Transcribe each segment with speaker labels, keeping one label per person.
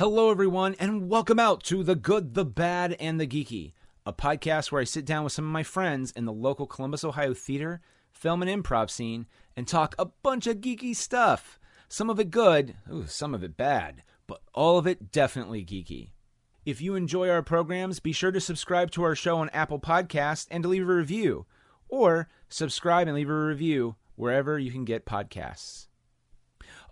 Speaker 1: Hello, everyone, and welcome out to The Good, the Bad, and the Geeky, a podcast where I sit down with some of my friends in the local Columbus, Ohio theater, film, and improv scene and talk a bunch of geeky stuff. Some of it good, some of it bad, but all of it definitely geeky. If you enjoy our programs, be sure to subscribe to our show on Apple Podcasts and to leave a review, or subscribe and leave a review wherever you can get podcasts.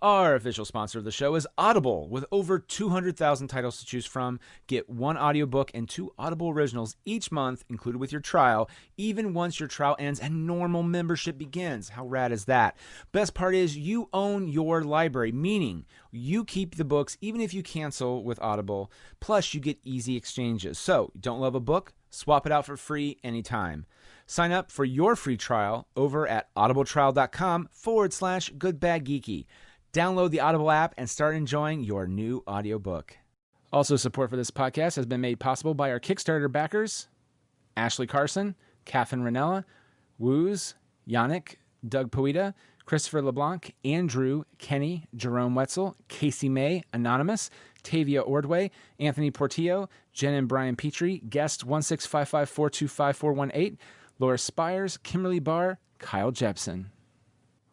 Speaker 1: Our official sponsor of the show is Audible. With over 200,000 titles to choose from, get one audiobook and 2 Audible originals each month included with your trial, even once your trial ends and normal membership begins. How rad is that? Best part is you own your library, meaning you keep the books even if you cancel with Audible. Plus, you get easy exchanges. So, don't love a book? Swap it out for free anytime. Sign up for your free trial over at audibletrial.com/goodbadgeeky. Download the Audible app and start enjoying your new audiobook. Also, support for this podcast has been made possible by our Kickstarter backers, Ashley Carson, Catherine Ranella, Woos, Yannick, Doug Poeta, Christopher LeBlanc, Andrew, Kenny, Jerome Wetzel, Casey May, Anonymous, Tavia Ordway, Anthony Portillo, Jen and Brian Petrie, guest 16554254418, Laura Spires, Kimberly Barr, Kyle Jepson.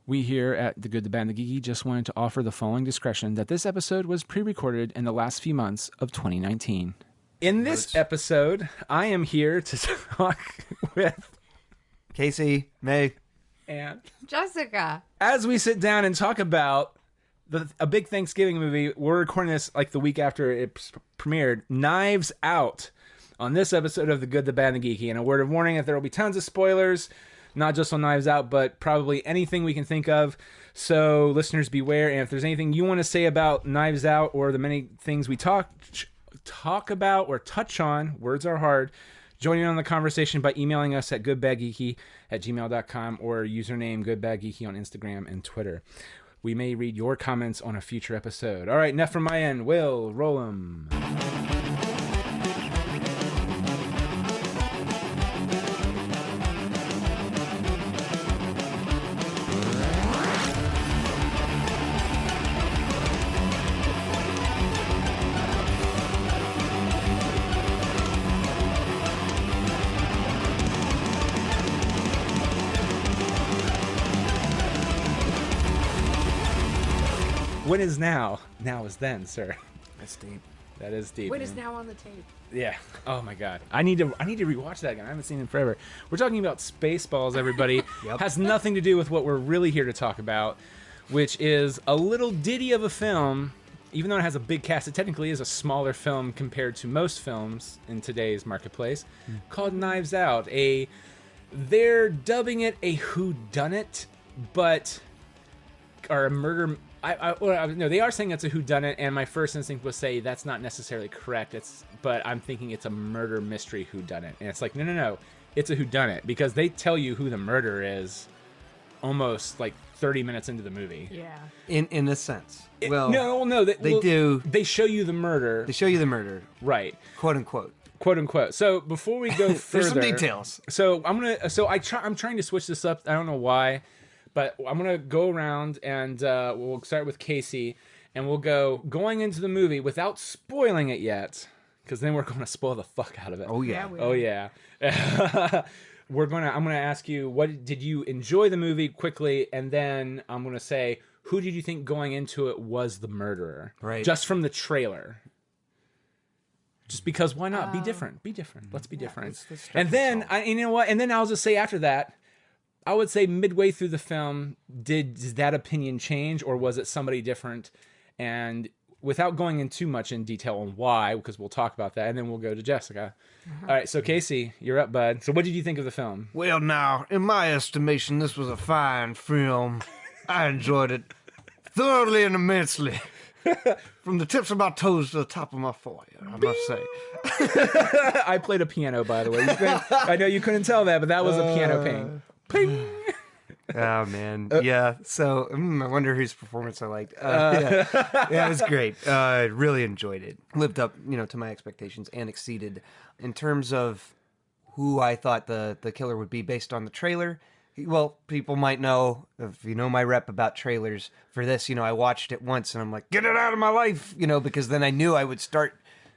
Speaker 1: We here at The Good, the Bad, and the Geeky just wanted to offer the following discretion that this episode was pre-recorded in the last few months of 2019. In this episode, I am here to talk with
Speaker 2: Casey, May,
Speaker 1: and
Speaker 3: Jessica.
Speaker 1: As we sit down and talk about a big Thanksgiving movie, we're recording this like the week after it premiered, Knives Out, on this episode of The Good, the Bad, and the Geeky. And a word of warning that there will be tons of spoilers, not just on Knives Out, but probably anything we can think of. So listeners beware. And if there's anything you want to say about Knives Out or the many things we talk about or touch on, words are hard, join in on the conversation by emailing us at goodbadgeeky@gmail.com or username goodbadgeeky on Instagram and Twitter. We may read your comments on a future episode. All right, enough from my end. Will, roll 'em. When is now? Now is then, sir.
Speaker 2: That's deep.
Speaker 1: That is deep.
Speaker 3: When is now on the tape?
Speaker 1: Yeah. Oh my God. I need to rewatch that again. I haven't seen it in forever. We're talking about Spaceballs, everybody.
Speaker 2: Yep.
Speaker 1: Has nothing to do with what we're really here to talk about, which is a little ditty of a film. Even though it has a big cast, it technically is a smaller film compared to most films in today's marketplace, called Knives Out. They're dubbing it a whodunnit, or a murder. No, they are saying it's a whodunit, and my first instinct was say that's not necessarily correct. But I'm thinking it's a murder mystery whodunit, and it's like no, it's a whodunit because they tell you who the murderer is almost like 30 minutes into the movie.
Speaker 3: Yeah.
Speaker 2: In a sense. Well,
Speaker 1: no, they do. They show you the murder.
Speaker 2: They show you the murder,
Speaker 1: right?
Speaker 2: Quote unquote.
Speaker 1: Quote unquote. So before we go further,
Speaker 2: there's some details.
Speaker 1: So I'm trying to switch this up. I don't know why. But I'm going to go around and we'll start with Casey and we'll going into the movie without spoiling it yet, because then we're going to spoil the fuck out of it.
Speaker 2: Oh, yeah.
Speaker 1: Oh, yeah. I'm going to ask you, what did you enjoy the movie quickly? And then I'm going to say, who did you think going into it was the murderer?
Speaker 2: Right.
Speaker 1: Just from the trailer. Just because why not? Be different. Be different. Let's be different. And then, you know what? And then I'll just say after that, I would say midway through the film, did that opinion change, or was it somebody different? And without going in too much in detail on why, because we'll talk about that, and then we'll go to Jessica. All right, so Casey, you're up, bud. So what did you think of the film?
Speaker 2: Well, now, in my estimation, this was a fine film. I enjoyed it thoroughly and immensely. From the tips of my toes to the top of my forehead, I must say.
Speaker 1: I played a piano, by the way. I know you couldn't tell that, but that was a piano ping. Ping!
Speaker 2: Oh, man. Yeah. So, I wonder whose performance I liked. Yeah, it was great. I really enjoyed it. Lived up, to my expectations and exceeded in terms of who I thought the killer would be based on the trailer. well, people might know, if you know my rep about trailers for this, I watched it once and I'm like, get it out of my life, because then I knew I would start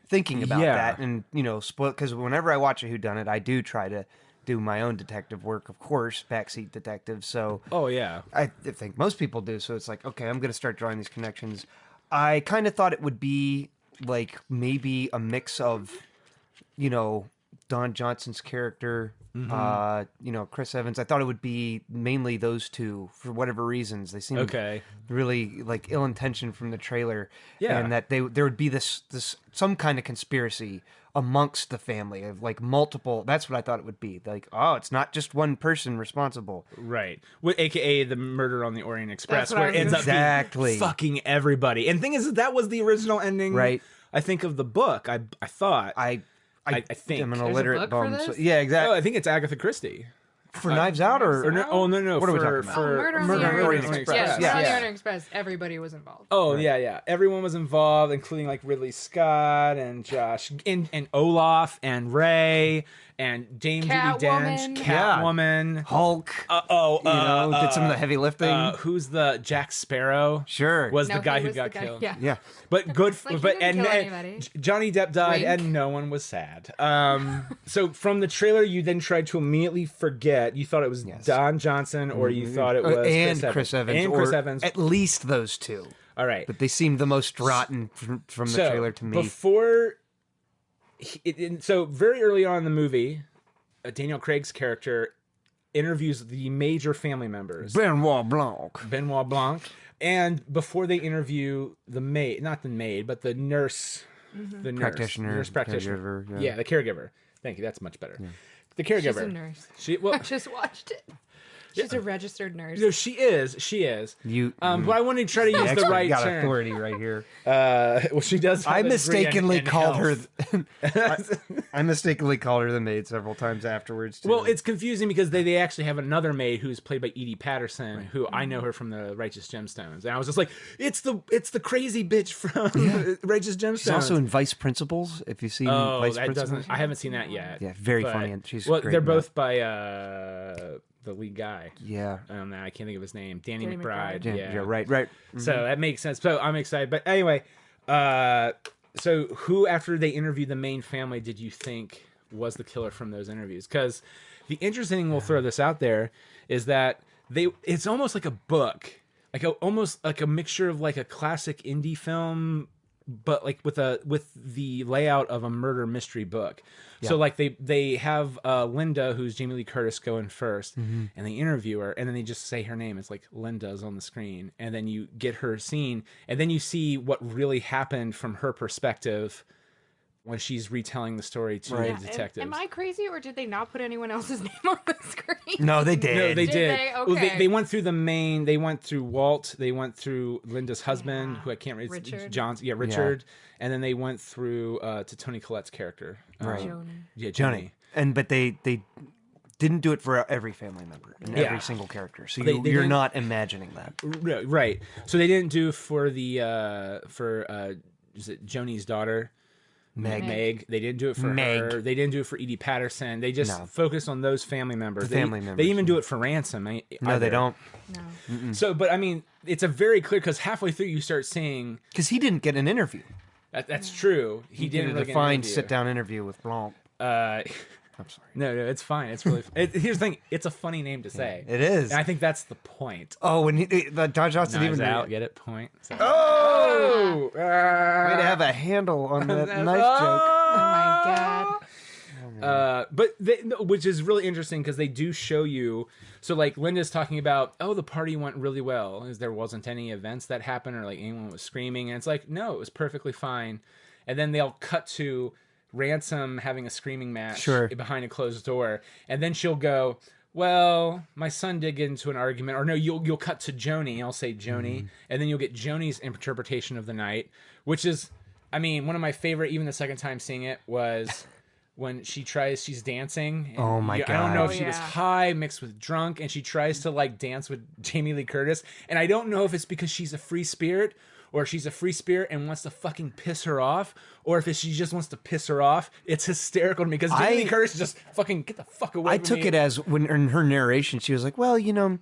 Speaker 2: thinking about that and, spoil, because whenever I watch a whodunit, I do try to do my own detective work, of course, backseat detective. So,
Speaker 1: oh yeah,
Speaker 2: I think most people do. So it's like, okay, I'm going to start drawing these connections. I kind of thought it would be like maybe a mix of, Don Johnson's character, Chris Evans. I thought it would be mainly those two for whatever reasons. They seem really like ill-intentioned from the trailer, and that there would be this some kind of conspiracy amongst the family of like multiple. That's what I thought it would be. Like, oh, it's not just one person responsible,
Speaker 1: right? AKA the Murder on the Orient Express,
Speaker 3: That's what
Speaker 1: where it ends up being fucking everybody. And the thing is, that was the original ending,
Speaker 2: right?
Speaker 1: I think of the book. I thought I think
Speaker 2: I'm an illiterate bum.
Speaker 3: So,
Speaker 2: yeah, exactly.
Speaker 1: Oh, I think it's Agatha Christie.
Speaker 2: For Knives Out or
Speaker 1: no? Oh no!
Speaker 2: What are we talking about?
Speaker 3: Murder on the Orient Express.
Speaker 2: Yeah.
Speaker 3: Murder on the Orient Express. Everybody was involved.
Speaker 1: Oh yeah. Everyone was involved, including like Ridley Scott and Josh and Olaf and Ray and Dame Judi Dench, Catwoman,
Speaker 2: Hulk. Did some of the heavy lifting.
Speaker 1: Who's the Jack Sparrow?
Speaker 2: Sure,
Speaker 1: was the guy who got killed.
Speaker 3: Yeah.
Speaker 1: But good.
Speaker 3: Like,
Speaker 1: and Johnny Depp died, and no one was sad. So from the trailer, you then tried to immediately forget. You thought it was Don Johnson, or you thought it was
Speaker 2: Chris Evans,
Speaker 1: and Chris Evans.
Speaker 2: At least those two.
Speaker 1: All right,
Speaker 2: but they seemed the most rotten from the trailer to me.
Speaker 1: So very early on in the movie, Daniel Craig's character interviews the major family members,
Speaker 2: Benoit Blanc,
Speaker 1: and before they interview the maid, not the maid, but the nurse, the nurse practitioner, the caregiver. Thank you. That's much better. Yeah. The caregiver.
Speaker 3: She's a nurse. I just watched it. She's a registered nurse.
Speaker 1: No, she is. But I wanted to try to use the right
Speaker 2: got
Speaker 1: term.
Speaker 2: Authority right here.
Speaker 1: Well, she does.
Speaker 2: I mistakenly called her. I mistakenly called her the maid several times afterwards. Too.
Speaker 1: Well, it's confusing because they actually have another maid who's played by Edie Patterson, who I know her from the Righteous Gemstones, and I was just like, it's the crazy bitch from Righteous Gemstones.
Speaker 2: She's also in Vice Principals. If you've seen Vice Principals,
Speaker 1: I haven't seen that yet.
Speaker 2: Yeah, very funny, and she's
Speaker 1: great. They're both by the lead guy.
Speaker 2: Yeah.
Speaker 1: I can't think of his name. Danny McBride. Yeah,
Speaker 2: right. Mm-hmm.
Speaker 1: So that makes sense. So I'm excited. But anyway, so who, after they interviewed the main family, did you think was the killer from those interviews? Because the interesting thing, we'll throw this out there, is that it's almost like a book. Almost like a mixture of like a classic indie film, but like with the layout of a murder mystery book. Yeah. So like they have Linda, who's Jamie Lee Curtis, go in first, and they interview her, and then they just say her name. It's like Linda's on the screen, and then you get her scene, and then you see what really happened from her perspective when she's retelling the story to the detectives.
Speaker 3: Am I crazy, or did they not put anyone else's name on the screen?
Speaker 2: No, they did.
Speaker 1: No, they did.
Speaker 3: They? Okay.
Speaker 1: Well, they went through the main. They went through Walt. They went through Linda's husband, who I can't remember.
Speaker 3: Richard.
Speaker 1: Johnson. Yeah, Richard. Yeah. And then they went through to Toni Collette's character.
Speaker 2: Right.
Speaker 3: Joni.
Speaker 1: Yeah, Joni.
Speaker 2: But they didn't do it for every family member and every single character. So you're not imagining that.
Speaker 1: Right. So they didn't do for the is it Joni's daughter? Meg. They didn't do it for her. They didn't do it for Edie Patterson. They just focused on those family members. They even do it for Ransom.
Speaker 2: No, they don't.
Speaker 3: No.
Speaker 2: Mm-mm.
Speaker 1: So, but I mean, it's a very clear, because halfway through you start seeing,
Speaker 2: because he didn't get an interview.
Speaker 1: That's true. He didn't
Speaker 2: get a fine sit-down interview with Blanc. I'm sorry.
Speaker 1: No, it's fine. It's really. Here's the thing. It's a funny name to say.
Speaker 2: It is.
Speaker 1: And I think that's the point.
Speaker 2: Oh, when Don Johnson
Speaker 1: even out. Get it? Point. So.
Speaker 2: Oh! Way to have a handle on that knife joke.
Speaker 3: Oh my god.
Speaker 1: Which is really interesting, because they do show you. So like Linda's talking about, the party went really well, as there wasn't any events that happened, or like anyone was screaming, and it's like, no, it was perfectly fine. And then they'll cut to Ransom having a screaming match behind a closed door, and then she'll go, well, my son did get into an argument, or no, you'll cut to Joni. I'll say Joni, and then you'll get Joni's interpretation of the night, which is, I mean, one of my favorite. Even the second time seeing it was when she's dancing.
Speaker 2: Oh my god!
Speaker 1: I don't know if she was high mixed with drunk, and she tries to like dance with Jamie Lee Curtis, and I don't know if it's because she's a free spirit, or she's a free spirit and wants to fucking piss her off, or if she just wants to piss her off. It's hysterical to me because Jamie Lee Curtis is just fucking get the fuck away from me.
Speaker 2: I took it as when in her narration, she was like, well, even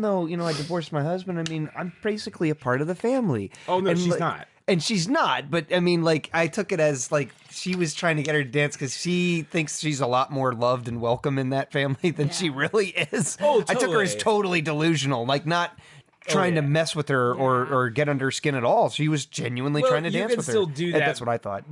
Speaker 2: though, I divorced my husband, I mean, I'm basically a part of the family.
Speaker 1: Oh, no,
Speaker 2: and
Speaker 1: she's not.
Speaker 2: And she's not, but I mean, like, I took it as like she was trying to get her to dance because she thinks she's a lot more loved and welcome in that family than she really is.
Speaker 1: Oh,
Speaker 2: I took her as
Speaker 1: totally.
Speaker 2: totally delusional, like not trying to mess with her or get under her skin at all. She was genuinely trying to dance with her.
Speaker 1: You can still do that.
Speaker 2: That's what I thought.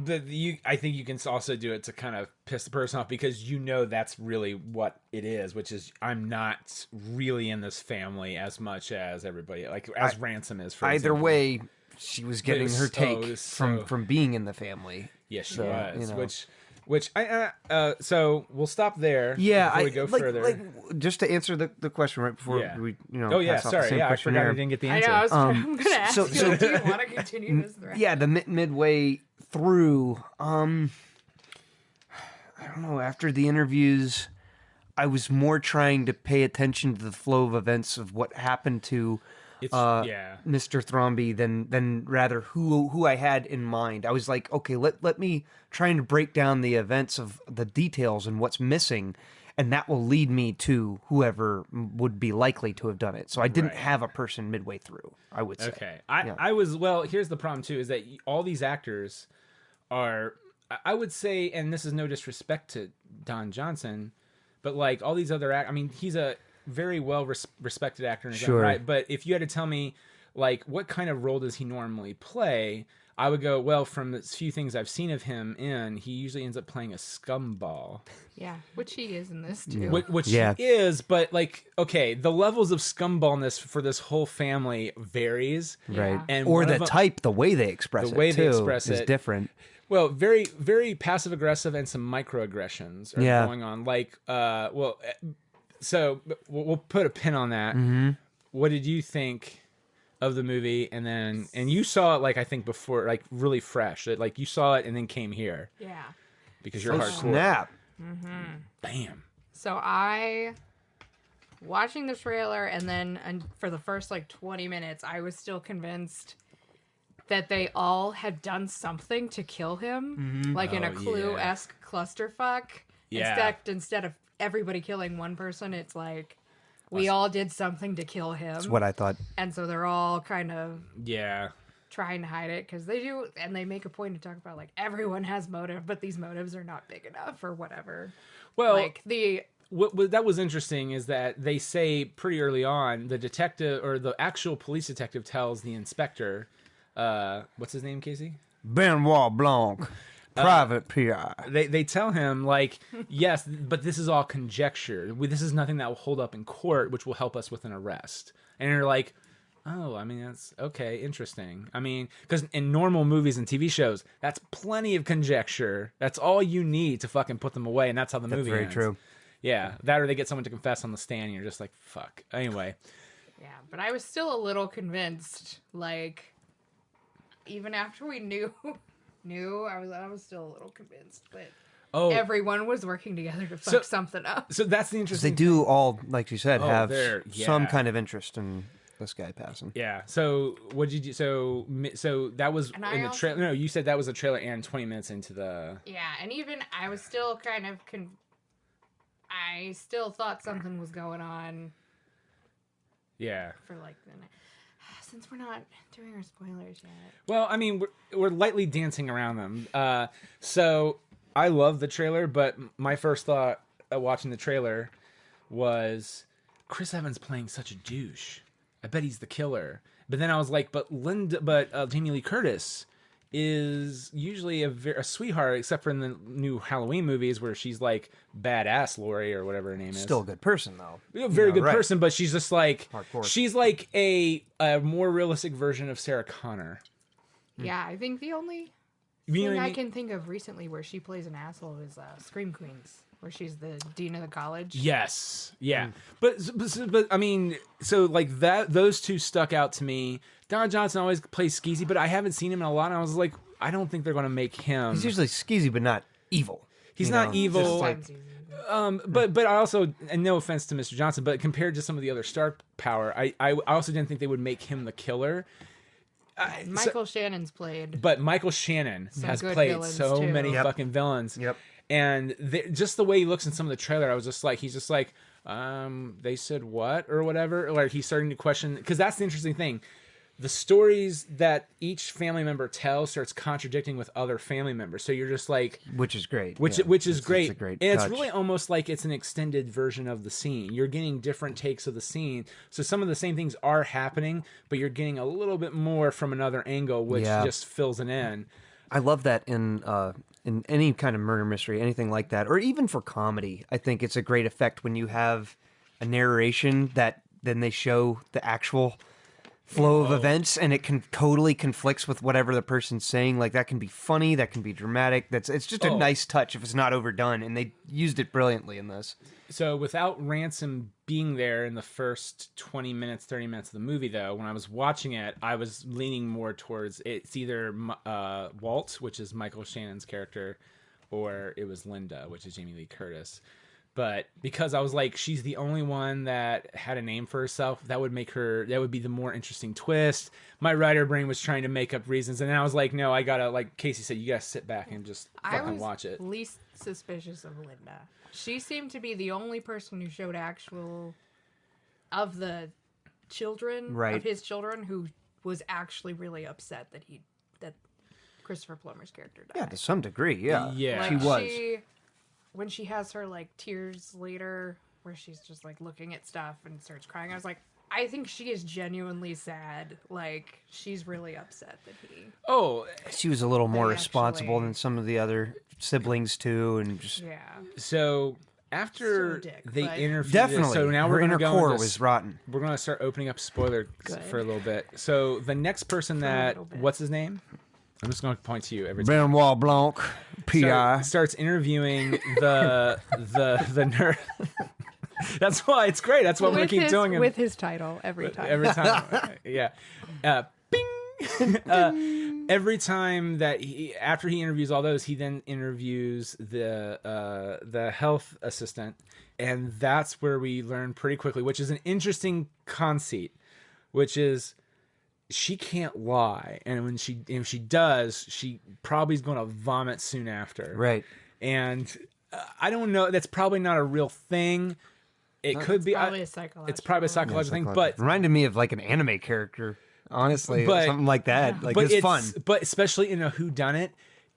Speaker 1: I think you can also do it to kind of piss the person off because that's really what it is, which is I'm not really in this family as much as everybody, like as Ransom is. For
Speaker 2: Either
Speaker 1: example.
Speaker 2: way, she was getting her take
Speaker 1: so-
Speaker 2: from being in the family.
Speaker 1: Yes, she
Speaker 2: So,
Speaker 1: was. Which I so we'll stop there.
Speaker 2: Yeah,
Speaker 1: before we go further.
Speaker 2: Like, just to answer the question right before we
Speaker 1: Oh yeah,
Speaker 2: pass off the
Speaker 1: sorry.
Speaker 2: same
Speaker 1: Yeah, I forgot I
Speaker 2: questionnaire.
Speaker 1: didn't get the
Speaker 3: I
Speaker 1: answer.
Speaker 3: know. I'm going to ask
Speaker 2: so-
Speaker 3: you. Do you want to continue this thread?
Speaker 2: Yeah, the midway through, I don't know. After the interviews, I was more trying to pay attention to the flow of events of what happened to Mr. Thromby than rather who I had in mind. I was like, okay, let me try and break down the events of the details and what's missing, and that will lead me to whoever would be likely to have done it. So I didn't have a person midway through, I would say.
Speaker 1: Okay. I was, well, here's the problem too, is that all these actors are, I would say, and this is no disrespect to Don Johnson, but like all these other I mean, he's a very well respected actor in his own right. But if you had to tell me, like, what kind of role does he normally play, I would go, well, from the few things I've seen of him in, he usually ends up playing a scumball.
Speaker 3: Yeah, which he is in this too.
Speaker 1: Which he is, but like, okay, the levels of scumballness for this whole family varies.
Speaker 2: Right.
Speaker 1: And
Speaker 2: or
Speaker 1: one
Speaker 2: the
Speaker 1: of them-
Speaker 2: type, the way they express it,
Speaker 1: the way they
Speaker 2: too,
Speaker 1: express
Speaker 2: is
Speaker 1: it
Speaker 2: different.
Speaker 1: Well, very, very passive aggressive and some microaggressions are going on. Like, so we'll put a pin on that.
Speaker 2: Mm-hmm.
Speaker 1: What did you think of the movie? And you saw it, like, I think before, like, really fresh. Like, you saw it and then came here
Speaker 3: Yeah.
Speaker 1: because you're
Speaker 2: Oh,
Speaker 1: hardcore.
Speaker 2: snap.
Speaker 1: Bam.
Speaker 3: So I, watching the trailer, and then for the first like 20 minutes, I was still convinced that they all had done something to kill him, like in a Clue-esque clusterfuck.
Speaker 1: Yeah.
Speaker 3: Instead of everybody killing one person, it's like we all did something to kill him.
Speaker 2: That's what I thought.
Speaker 3: And so they're all kind of
Speaker 1: Yeah.
Speaker 3: trying to hide it because they do, and they make a point to talk about like everyone has motive, but these motives are not big enough or whatever.
Speaker 1: Well,
Speaker 3: Like
Speaker 1: what that was interesting is that they say pretty early on, the detective or the actual police detective tells the inspector, what's his name, Casey?
Speaker 2: Benoit Blanc, private PI.
Speaker 1: They tell him, like, yes, but this is all conjecture. This is nothing that will hold up in court, which will help us with an arrest. And you're like, oh, I mean, that's okay, interesting. I mean, because in normal movies and TV shows, that's plenty of conjecture. That's all you need to fucking put them away, and that's how the movie
Speaker 2: very
Speaker 1: ends.
Speaker 2: true.
Speaker 1: Yeah, that or they get someone to confess on the stand, and you're just like, fuck. Anyway.
Speaker 3: yeah, but I was still a little convinced, like, even after we knew, I was still a little convinced, but everyone was working together to fuck something up.
Speaker 1: So that's the
Speaker 2: They
Speaker 1: interesting
Speaker 2: do all, like you said, have
Speaker 1: they're-
Speaker 2: some
Speaker 1: yeah.
Speaker 2: kind of interest in this guy passing.
Speaker 1: Yeah. So what did you? So that was
Speaker 3: And I
Speaker 1: in the
Speaker 3: also-
Speaker 1: trailer. No, you said that was a trailer and 20 minutes into the.
Speaker 3: Yeah, and even I was still kind of I still thought something was going on
Speaker 1: Yeah.
Speaker 3: for like since we're not doing our spoilers yet.
Speaker 1: Well, I mean, we're lightly dancing around them. So I love the trailer, but my first thought watching the trailer was Chris Evans playing such a douche. I bet he's the killer. But then I was like, but Jamie Lee Curtis is usually a sweetheart, except for in the new Halloween movies where she's like badass Lori or whatever her name is.
Speaker 2: Still a good person, though.
Speaker 1: Very good
Speaker 2: right.
Speaker 1: person, but she's just like
Speaker 2: Hardcore.
Speaker 1: she's like a more realistic version of Sarah Connor.
Speaker 3: Yeah, I think the only
Speaker 1: You know
Speaker 3: thing
Speaker 1: what I
Speaker 3: I
Speaker 1: mean?
Speaker 3: can think of recently where she plays an asshole is Scream Queens, where she's the dean of the college.
Speaker 1: Yes, yeah, but I mean, so like that, those two stuck out to me. Don Johnson always plays skeezy, but I haven't seen him in a lot. And I was like, I don't think they're going to make him.
Speaker 2: He's usually skeezy, but not evil.
Speaker 1: He's
Speaker 2: you
Speaker 1: not
Speaker 2: know?
Speaker 1: evil.
Speaker 2: Just like-
Speaker 3: Sometimes easy.
Speaker 1: But I also, and no offense to Mr. Johnson, but compared to some of the other star power, I also didn't think they would make him the killer.
Speaker 3: Michael Shannon's played.
Speaker 1: But Michael Shannon
Speaker 3: Some
Speaker 1: has
Speaker 3: good
Speaker 1: played
Speaker 3: villains,
Speaker 1: so
Speaker 3: too.
Speaker 1: many
Speaker 2: Yep.
Speaker 1: fucking villains.
Speaker 2: Yep.
Speaker 1: And just the way he looks in some of the trailer, I was just like, he's just like, they said what or whatever. Like he's starting to question, because that's the interesting thing. The stories that each family member tells starts contradicting with other family members. So you're just like,
Speaker 2: Which is great.
Speaker 1: which
Speaker 2: yeah.
Speaker 1: is
Speaker 2: It's
Speaker 1: great.
Speaker 2: a great
Speaker 1: And it's
Speaker 2: touch.
Speaker 1: really almost like it's an extended version of the scene. You're getting different takes of the scene. So some of the same things are happening, but you're getting a little bit more from another angle, which
Speaker 2: Yeah.
Speaker 1: just fills it in.
Speaker 2: I love that in any kind of murder mystery, anything like that, or even for comedy. I think it's a great effect when you have a narration that then they show the actual flow of events, and it can totally conflicts with whatever the person's saying. Like that can be funny, that can be dramatic. It's just a nice touch if it's not overdone, and they used it brilliantly in this.
Speaker 1: So without Ransom being there in the first 20 minutes, 30 minutes of the movie, though, when I was watching it, I was leaning more towards it's either Walt, which is Michael Shannon's character, or it was Linda, which is Jamie Lee Curtis. But because I was like, she's the only one that had a name for herself, that would be the more interesting twist. My writer brain was trying to make up reasons, and then I was like, no, I gotta, like Casey said, you gotta sit back and just fucking watch it.
Speaker 3: Least suspicious of Linda. She seemed to be the only person who showed actual of the children
Speaker 2: Right.
Speaker 3: of his children who was actually really upset that Christopher Plummer's character died.
Speaker 2: Yeah, to some degree, yeah.
Speaker 1: Yeah.
Speaker 3: Like,
Speaker 2: She was.
Speaker 3: When she has her like tears later, where she's just like looking at stuff and starts crying, I was like, I think she is genuinely sad. Like she's really upset that he.
Speaker 1: Oh,
Speaker 2: She was a little more
Speaker 3: They
Speaker 2: responsible
Speaker 3: actually-
Speaker 2: than some of the other siblings too, and just
Speaker 3: Yeah.
Speaker 1: so after
Speaker 3: Still a dick,
Speaker 1: they
Speaker 3: but-
Speaker 1: interviewed
Speaker 2: definitely.
Speaker 1: so now
Speaker 2: her
Speaker 1: we're
Speaker 2: inner
Speaker 1: gonna go
Speaker 2: core
Speaker 1: into
Speaker 2: was rotten.
Speaker 1: we're gonna start opening up spoilers
Speaker 3: Good.
Speaker 1: for a little bit. So the next person that
Speaker 3: little bit.
Speaker 1: what's his name? I'm just going to point to you every time.
Speaker 2: Benoit Blanc, PI.
Speaker 1: Starts interviewing the nerd. That's why it's great. That's what we're gonna keep doing it
Speaker 3: with his title every time.
Speaker 1: every time. Yeah. Bing. Every time that after he interviews all those, he then interviews the health assistant, and that's where we learn pretty quickly, which is an interesting conceit, which is she can't lie, and if she does, she probably is going to vomit soon after.
Speaker 2: Right.
Speaker 1: And I don't know. That's probably not a real thing. It could be.
Speaker 3: Probably a psychological.
Speaker 1: It's probably a psychological thing, but
Speaker 2: reminded me of like an anime character, honestly,
Speaker 1: But-
Speaker 2: something like that. Like
Speaker 1: but
Speaker 2: it's fun.
Speaker 1: But especially in a whodunit,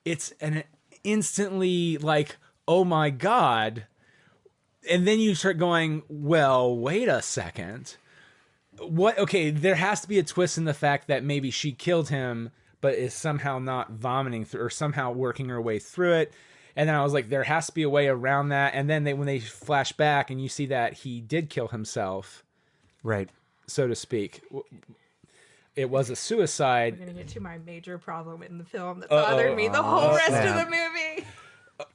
Speaker 1: it's an instantly like, oh my god, and then you start going, well, wait a second, what? Okay, there has to be a twist in the fact that maybe she killed him, but is somehow not vomiting through, or somehow working her way through it. And then I was like, there has to be a way around that. And then when they flash back and you see that he did kill himself,
Speaker 2: Right.
Speaker 1: so to speak. It was a suicide.
Speaker 3: I'm gonna get to my major problem in the film that bothered me the whole rest
Speaker 2: snap.
Speaker 3: of the movie.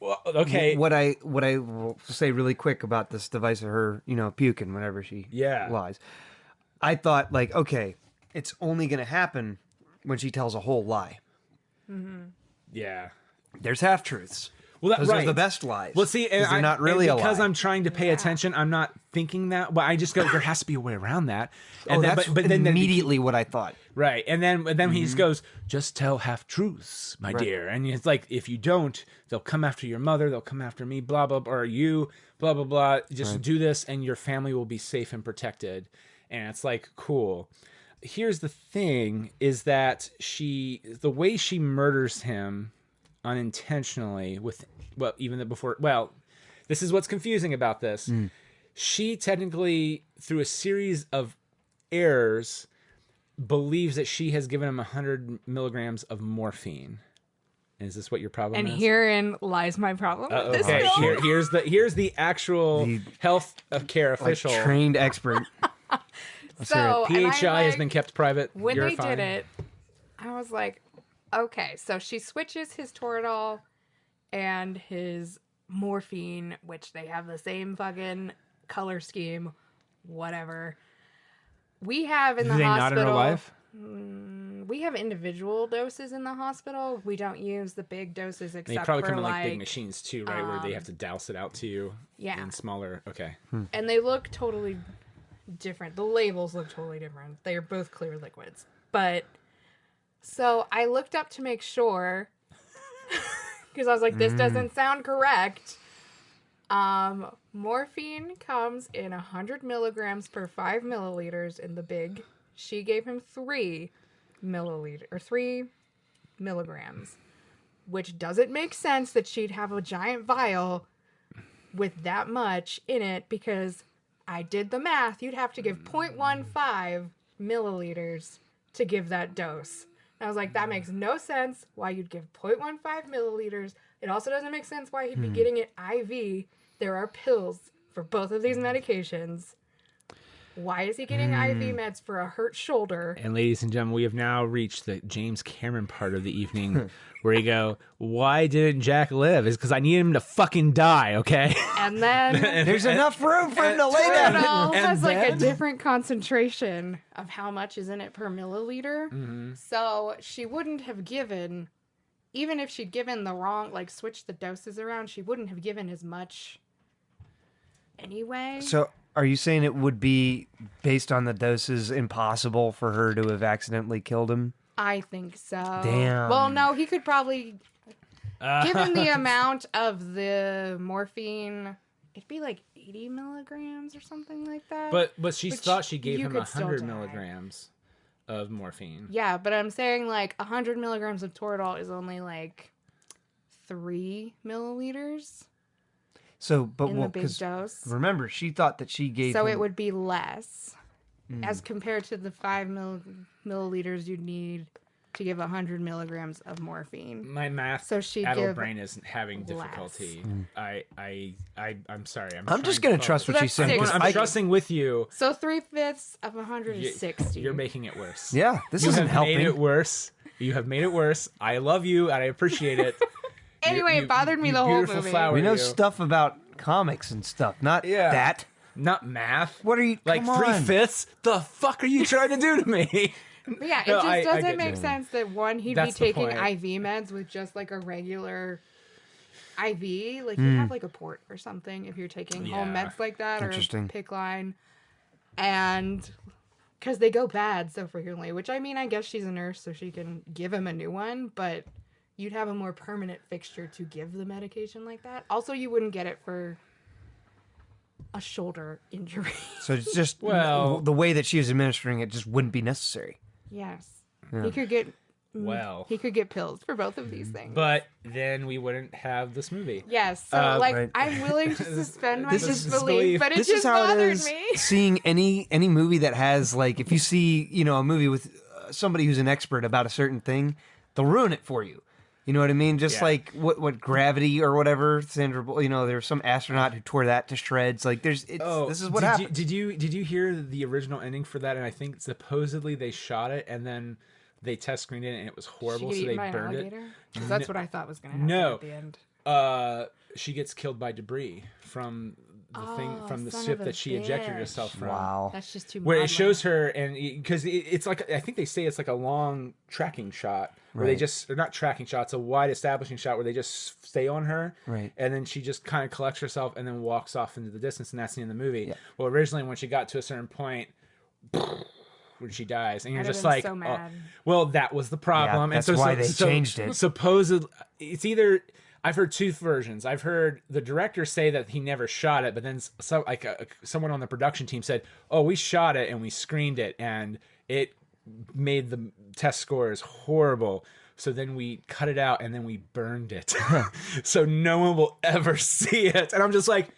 Speaker 1: Well, okay.
Speaker 2: What I will say really quick about this device of her, puking whenever she lies. I thought like, okay, it's only going to happen when she tells a whole lie.
Speaker 1: Yeah.
Speaker 2: There's half truths.
Speaker 1: Well,
Speaker 2: Those are the best lies.
Speaker 1: Well, see, and
Speaker 2: they're not really a
Speaker 1: because
Speaker 2: lie.
Speaker 1: I'm trying to pay attention. I'm not thinking that, but I just go. There has to be a way around that. And
Speaker 2: that's
Speaker 1: but then
Speaker 2: immediately what I thought.
Speaker 1: right, and then he just goes, "Just tell half truths, my dear." And it's like, if you don't, they'll come after your mother. They'll come after me. Blah blah, or you. Blah blah blah. Just do this, and your family will be safe and protected. And it's like, cool. Here's the thing: is that the way she murders him unintentionally this is what's confusing about this. She technically, through a series of errors, believes that she has given him 100 milligrams of morphine. Is this what your problem
Speaker 3: And
Speaker 1: is?
Speaker 3: herein lies my problem with this
Speaker 1: Okay,
Speaker 3: film.
Speaker 1: here's the actual health care official.
Speaker 2: Trained expert.
Speaker 3: So, and I'm
Speaker 1: PHI has
Speaker 3: like,
Speaker 1: been kept private.
Speaker 3: when
Speaker 1: You're
Speaker 3: they
Speaker 1: fine.
Speaker 3: did it, I was like, okay, so she switches his Toradol and his morphine, which they have the same fucking color scheme, whatever. We have in the
Speaker 1: Do they not
Speaker 3: hospital.
Speaker 1: in real life?
Speaker 3: We have individual doses in the hospital. We don't use the big doses
Speaker 1: They
Speaker 3: except
Speaker 1: probably
Speaker 3: for
Speaker 1: come in like big machines too, right? Where they have to douse it out to you.
Speaker 3: yeah.
Speaker 1: In smaller. Okay.
Speaker 3: And they look totally different. The labels look totally different. They are both clear liquids. But So I looked up to make sure because I was like, this doesn't sound correct. Morphine comes in 100 milligrams per 5 milliliters in the big. She gave him 3 milligrams, which doesn't make sense that she'd have a giant vial with that much in it because I did the math. You'd have to give 0.15 milliliters to give that dose. And I was like, that makes no sense why you'd give 0.15 milliliters. It also doesn't make sense why he'd be getting it IV. There are pills for both of these medications. Why is he getting IV meds for a hurt shoulder?
Speaker 1: And ladies and gentlemen, we have now reached the James Cameron part of the evening where you go, why didn't Jack live? Is because I need him to fucking die, okay?
Speaker 3: And then
Speaker 2: There's enough room for him to lay down.
Speaker 3: Toradol has like a
Speaker 1: then-
Speaker 3: different concentration of how much is in it per milliliter.
Speaker 1: Mm-hmm.
Speaker 3: So she wouldn't have given, even if she'd given the wrong, like switched the doses around, she wouldn't have given as much anyway.
Speaker 2: So are you saying it would be, based on the doses, impossible for her to have accidentally killed him?
Speaker 3: I think so.
Speaker 2: Damn.
Speaker 3: Well, no, he could probably, given the amount of the morphine, it'd be like 80 milligrams or something like that.
Speaker 1: But she
Speaker 3: Which
Speaker 1: thought she gave
Speaker 3: you
Speaker 1: him
Speaker 3: could still
Speaker 1: 100
Speaker 3: die.
Speaker 1: milligrams of morphine.
Speaker 3: Yeah, but I'm saying like 100 milligrams of Toradol is only like 3 milliliters
Speaker 2: So, but
Speaker 3: in
Speaker 2: well,
Speaker 3: the big
Speaker 2: 'cause
Speaker 3: dose.
Speaker 2: remember, she thought that she gave
Speaker 3: So
Speaker 2: him...
Speaker 3: it would be less as compared to the 5 milliliters you'd need to give 100 milligrams of morphine.
Speaker 1: My math
Speaker 3: So she'd
Speaker 1: adult
Speaker 3: give
Speaker 1: brain is having
Speaker 3: less.
Speaker 1: difficulty. I'm sorry.
Speaker 2: I'm just going to trust what
Speaker 3: So
Speaker 2: she's
Speaker 3: that's
Speaker 2: saying. 'cause
Speaker 3: six.
Speaker 1: I'm
Speaker 2: I-
Speaker 1: trusting with you.
Speaker 3: So 3/5 of 100 is 60.
Speaker 1: You're making it worse.
Speaker 2: Yeah, this
Speaker 1: You
Speaker 2: isn't
Speaker 1: have
Speaker 2: helping.
Speaker 1: made it worse. You have made it worse. I love you and I appreciate it.
Speaker 3: Anyway, it bothered me the whole
Speaker 1: beautiful
Speaker 3: movie.
Speaker 1: flower,
Speaker 2: We know
Speaker 1: you.
Speaker 2: stuff about comics and stuff, not
Speaker 1: Yeah.
Speaker 2: that.
Speaker 1: Not math.
Speaker 2: What are you...
Speaker 1: Like
Speaker 2: come on.
Speaker 1: 3/5? The fuck are you trying to do to me?
Speaker 3: But yeah, it
Speaker 1: No,
Speaker 3: just
Speaker 1: I
Speaker 3: doesn't
Speaker 1: get
Speaker 3: make
Speaker 1: you.
Speaker 3: sense that one, he'd
Speaker 1: That's
Speaker 3: be
Speaker 1: the
Speaker 3: taking
Speaker 1: point.
Speaker 3: IV meds with just like a regular IV. Like you have like a port or something if you're taking home
Speaker 1: Yeah.
Speaker 3: meds like that or
Speaker 2: Interesting.
Speaker 3: PICC line. And because they go bad so frequently, which I mean, I guess she's a nurse so she can give him a new one, but you'd have a more permanent fixture to give the medication like that. Also, you wouldn't get it for a shoulder injury.
Speaker 2: So it's just...
Speaker 1: Well-
Speaker 2: the way that she was administering it just wouldn't be necessary.
Speaker 3: Yes. He could get
Speaker 1: Well.
Speaker 3: he could get pills for both of these things.
Speaker 1: But then we wouldn't have this movie.
Speaker 3: Yes, so like
Speaker 2: right.
Speaker 3: I'm willing to suspend my
Speaker 2: This is-
Speaker 3: disbelief, but it
Speaker 2: This
Speaker 3: just
Speaker 2: is how it
Speaker 3: bothered
Speaker 2: is
Speaker 3: me.
Speaker 2: seeing any movie that has, like, if you see, a movie with somebody who's an expert about a certain thing, they'll ruin it for you. You know what I mean? Just
Speaker 1: Yeah.
Speaker 2: like what Gravity or whatever, Sandra Bullock, there was some astronaut who tore that to shreds. Like this is what happened.
Speaker 1: Did you hear the original ending for that? And I think supposedly they shot it and then they test screened it and it was
Speaker 3: She
Speaker 1: horrible,
Speaker 3: get
Speaker 1: so they
Speaker 3: eaten by an
Speaker 1: burned it.
Speaker 3: alligator? 'Cause that's what I thought was going to happen
Speaker 1: No.
Speaker 3: at the end.
Speaker 1: She gets killed by debris from the thing
Speaker 3: Oh,
Speaker 1: from the
Speaker 3: son
Speaker 1: ship
Speaker 3: of a
Speaker 1: that she ejected
Speaker 3: bitch.
Speaker 1: herself from.
Speaker 2: Wow.
Speaker 3: That's just too.
Speaker 1: Where it
Speaker 3: maudlin.
Speaker 1: shows her, and because it's like, I think they say it's like a long tracking shot where they
Speaker 2: Right.
Speaker 1: just, or not tracking shot, it's a wide establishing shot where they just stay on her,
Speaker 2: Right.
Speaker 1: and then she just kind of collects herself and then walks off into the distance, and that's the end of the movie.
Speaker 2: Yeah.
Speaker 1: Well, originally when she got to a certain point, when she dies, and you're
Speaker 3: I'd have
Speaker 1: just
Speaker 3: been
Speaker 1: like,
Speaker 3: so
Speaker 1: oh,
Speaker 3: mad.
Speaker 1: well, that was the problem.
Speaker 2: Yeah, that's
Speaker 1: and so,
Speaker 2: why they changed it.
Speaker 1: Supposedly, it's either. I've heard two versions. I've heard the director say that he never shot it, but then someone on the production team said, "Oh, we shot it and we screened it, and it made the test scores horrible. So then we cut it out and then we burned it, so no one will ever see it." And I'm just like,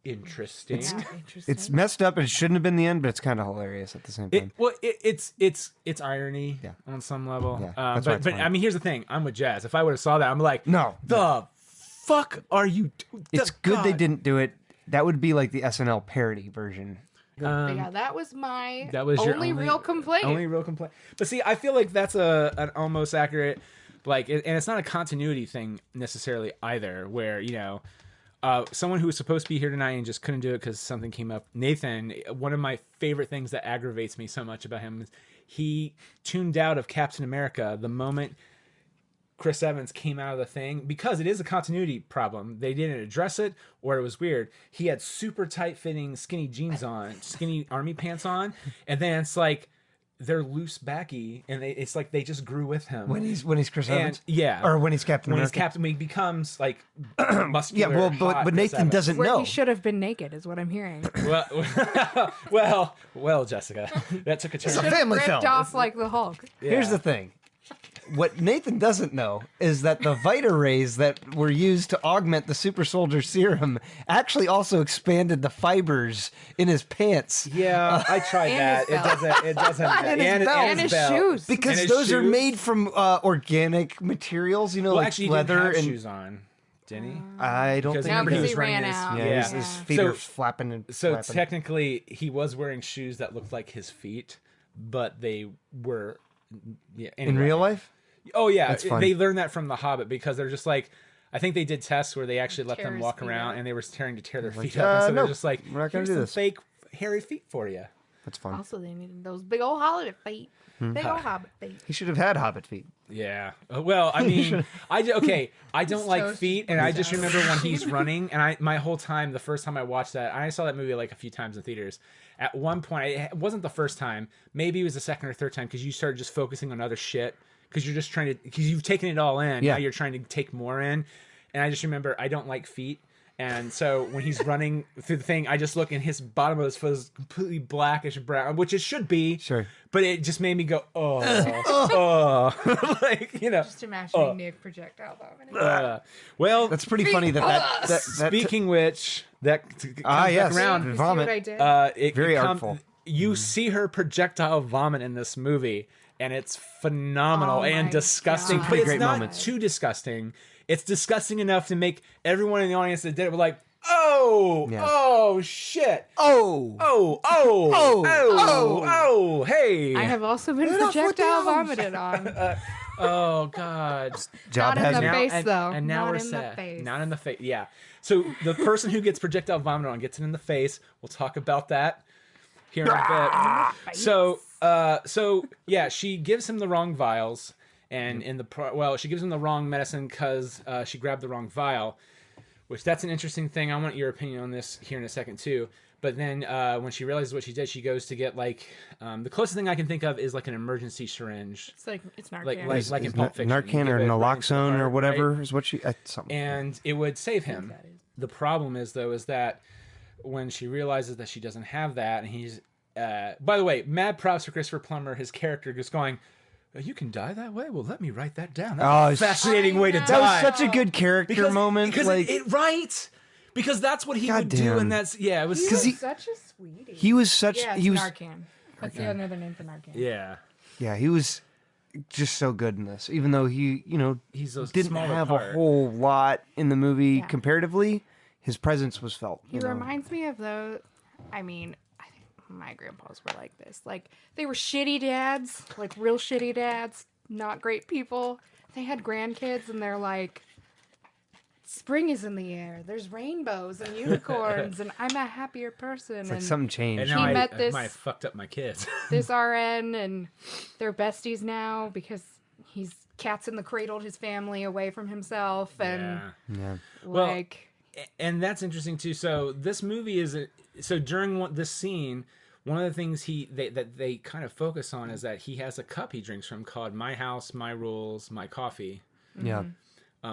Speaker 1: interesting.
Speaker 3: Yeah, interesting.
Speaker 2: It's messed up and it shouldn't have been the end, but it's kind of hilarious at the same time.
Speaker 1: It's irony
Speaker 2: Yeah.
Speaker 1: on some level.
Speaker 2: Yeah, that's why
Speaker 1: but
Speaker 2: it's
Speaker 1: but
Speaker 2: funny.
Speaker 1: I mean, here's the thing. I'm with Jazz. If I would have saw that, I'm like,
Speaker 2: No.
Speaker 1: the fuck are you?
Speaker 2: It's good they
Speaker 1: God.
Speaker 2: didn't do it. That would be like the SNL parody version.
Speaker 3: But yeah, that was my
Speaker 1: That was your
Speaker 3: only real complaint.
Speaker 1: Only real complaint. But see, I feel like that's an almost accurate, and it's not a continuity thing necessarily either. Where someone who was supposed to be here tonight and just couldn't do it because something came up. Nathan, one of my favorite things that aggravates me so much about him is he tuned out of Captain America the moment Chris Evans came out of the thing, because it is a continuity problem. They didn't address it, or it was weird. He had super tight fitting skinny jeans on, skinny army pants on, and then it's like they're loose backy, and it's like they just grew with him
Speaker 2: when he's Chris Evans,
Speaker 1: yeah,
Speaker 2: or when he's Captain
Speaker 1: when
Speaker 2: America.
Speaker 1: he's Captain, when he becomes like muscular.
Speaker 2: Yeah, well,
Speaker 1: hot
Speaker 2: but
Speaker 1: Chris
Speaker 2: Nathan
Speaker 1: Evans.
Speaker 2: doesn't
Speaker 3: Where
Speaker 2: know.
Speaker 3: he should have been naked is what I'm hearing.
Speaker 1: Well, Jessica, that took a turn.
Speaker 2: It's a family
Speaker 3: Ripped
Speaker 2: film.
Speaker 3: off like the Hulk.
Speaker 1: Yeah.
Speaker 2: Here's the thing. What Nathan doesn't know is that the Vita rays that were used to augment the super soldier serum actually also expanded the fibers in his pants.
Speaker 1: Yeah, I tried
Speaker 3: And
Speaker 1: that.
Speaker 3: his belt.
Speaker 1: It doesn't.
Speaker 2: And his belt.
Speaker 3: And his
Speaker 1: belt.
Speaker 3: shoes.
Speaker 2: Because
Speaker 1: And his
Speaker 2: those are
Speaker 1: shoes.
Speaker 2: made from organic materials,
Speaker 1: Well,
Speaker 2: like
Speaker 1: actually, he
Speaker 2: leather
Speaker 1: didn't have
Speaker 2: and
Speaker 1: shoes on, didn't he?
Speaker 2: I don't
Speaker 1: Because
Speaker 2: think
Speaker 3: No,
Speaker 1: remember
Speaker 3: because
Speaker 1: was
Speaker 3: he
Speaker 1: running
Speaker 3: ran
Speaker 1: his-
Speaker 3: out.
Speaker 2: Yeah,
Speaker 1: Yeah.
Speaker 2: his feet
Speaker 1: So-
Speaker 2: are flapping and
Speaker 1: So
Speaker 2: flapping.
Speaker 1: technically, he was wearing shoes that looked like his feet, but they were. Yeah.
Speaker 2: in
Speaker 1: anyway.
Speaker 2: real life.
Speaker 1: Oh yeah,
Speaker 2: That's fun.
Speaker 1: they learned that from The Hobbit because they're just like, I think they did tests where they actually let
Speaker 3: Tear
Speaker 1: them
Speaker 3: his
Speaker 1: walk
Speaker 3: feet
Speaker 1: around
Speaker 3: up.
Speaker 1: and they were starting to tear their
Speaker 2: Like,
Speaker 1: feet up, and so
Speaker 2: no,
Speaker 1: they're just like,
Speaker 2: we're not gonna
Speaker 1: here's
Speaker 2: do
Speaker 1: some
Speaker 2: this."
Speaker 1: fake hairy feet for you.
Speaker 2: That's fun.
Speaker 3: Also, they needed those big old holiday feet. Big old hobbit feet.
Speaker 2: He should have had hobbit feet.
Speaker 1: Yeah. Well, I mean, I don't like
Speaker 3: toes
Speaker 1: feet, and I just remember when he's running, and my whole time, the first time I watched that, I saw that movie like a few times in theaters. At one point, it wasn't the first time, maybe it was the second or third time, because you started just focusing on other shit, because you're just trying to, because you've taken it all in,
Speaker 2: Yeah.
Speaker 1: now you're trying to take more in, and I just remember I don't like feet. And so when he's running through the thing, I just look and his bottom of his foot is completely blackish brown, which it should be.
Speaker 2: Sure.
Speaker 1: But it just made me go, oh, like, you know.
Speaker 3: Just imagining Nick projectile vomiting.
Speaker 1: Well,
Speaker 2: That's pretty funny that
Speaker 1: speaking which, that comes
Speaker 2: yes.
Speaker 1: back
Speaker 3: You
Speaker 1: around.
Speaker 3: see
Speaker 2: vomit.
Speaker 3: what I did?
Speaker 2: Very artful.
Speaker 1: You see her projectile vomit in this movie, and it's phenomenal
Speaker 3: Oh
Speaker 1: and
Speaker 3: my
Speaker 1: disgusting.
Speaker 3: God.
Speaker 1: But it's
Speaker 2: Great
Speaker 1: not
Speaker 2: moments.
Speaker 1: too disgusting. It's disgusting enough to make everyone in the audience that did it were like, oh,
Speaker 2: Yeah.
Speaker 1: oh, shit.
Speaker 2: Oh,
Speaker 1: Oh, hey.
Speaker 3: I have also been
Speaker 2: Get off with
Speaker 3: projectile
Speaker 2: the arms.
Speaker 3: vomited on.
Speaker 1: Oh, God.
Speaker 2: job
Speaker 3: Not in
Speaker 2: has
Speaker 3: the
Speaker 2: me.
Speaker 3: face, though.
Speaker 1: And now
Speaker 3: Not
Speaker 1: we're
Speaker 3: in the
Speaker 1: set.
Speaker 3: face.
Speaker 1: Not in the face. Yeah. So the person who gets projectile vomit on gets it in the face. We'll talk about that here in a bit. So yeah, she gives him the wrong vials, and she gives him the wrong medicine because she grabbed the wrong vial. Which that's an interesting thing. I want your opinion on this here in a second too. But then when she realizes what she did, she goes to get like the closest thing I can think of is like an emergency syringe.
Speaker 3: It's Narcan.
Speaker 1: Like in Pulp Fiction. You
Speaker 2: Narcan
Speaker 1: give
Speaker 2: or
Speaker 1: it right into the
Speaker 2: naloxone
Speaker 1: heart,
Speaker 2: or whatever
Speaker 1: right?
Speaker 2: is what she something.
Speaker 1: And it would save him. The problem is that when she realizes that she doesn't have that, and he's by the way, mad props for Christopher Plummer. His character just going, "You can die that way? Well, let me write that down. That's a fascinating way to
Speaker 3: I know.
Speaker 1: die."
Speaker 2: That was such a good character moment.
Speaker 1: Because
Speaker 2: like
Speaker 1: right? Because that's what he would do,
Speaker 2: Goddamn.
Speaker 1: and that's it was
Speaker 3: He
Speaker 2: 'Cause
Speaker 3: was such a sweetie.
Speaker 2: he was such
Speaker 3: yeah, it's
Speaker 2: he was
Speaker 3: Narcan. That's another name for Narcan.
Speaker 1: yeah.
Speaker 2: he was just so good in this. Even though he
Speaker 1: He's a
Speaker 2: didn't
Speaker 1: smaller
Speaker 2: have
Speaker 1: part.
Speaker 2: a whole lot in the movie
Speaker 3: Yeah.
Speaker 2: comparatively, his presence was felt.
Speaker 3: He reminds me of those. I mean, I think my grandpas were like this. Like, they were shitty dads, like real shitty dads, not great people. They had grandkids, and they're like, spring is in the air. There's rainbows and unicorns, and I'm a happier person.
Speaker 2: It's like
Speaker 3: and
Speaker 2: something changed.
Speaker 1: And now
Speaker 3: He
Speaker 1: I
Speaker 3: met this-
Speaker 1: might have fucked up my kids.
Speaker 3: this RN, and they're besties now because he's cats in the cradled his family away from himself, and
Speaker 1: yeah.
Speaker 2: Yeah.
Speaker 3: like.
Speaker 1: And that's interesting too. So this movie is during this scene, one of the things that they kind of focus on is that he has a cup he drinks from called "My House, My Rules, My Coffee,"
Speaker 2: Yeah.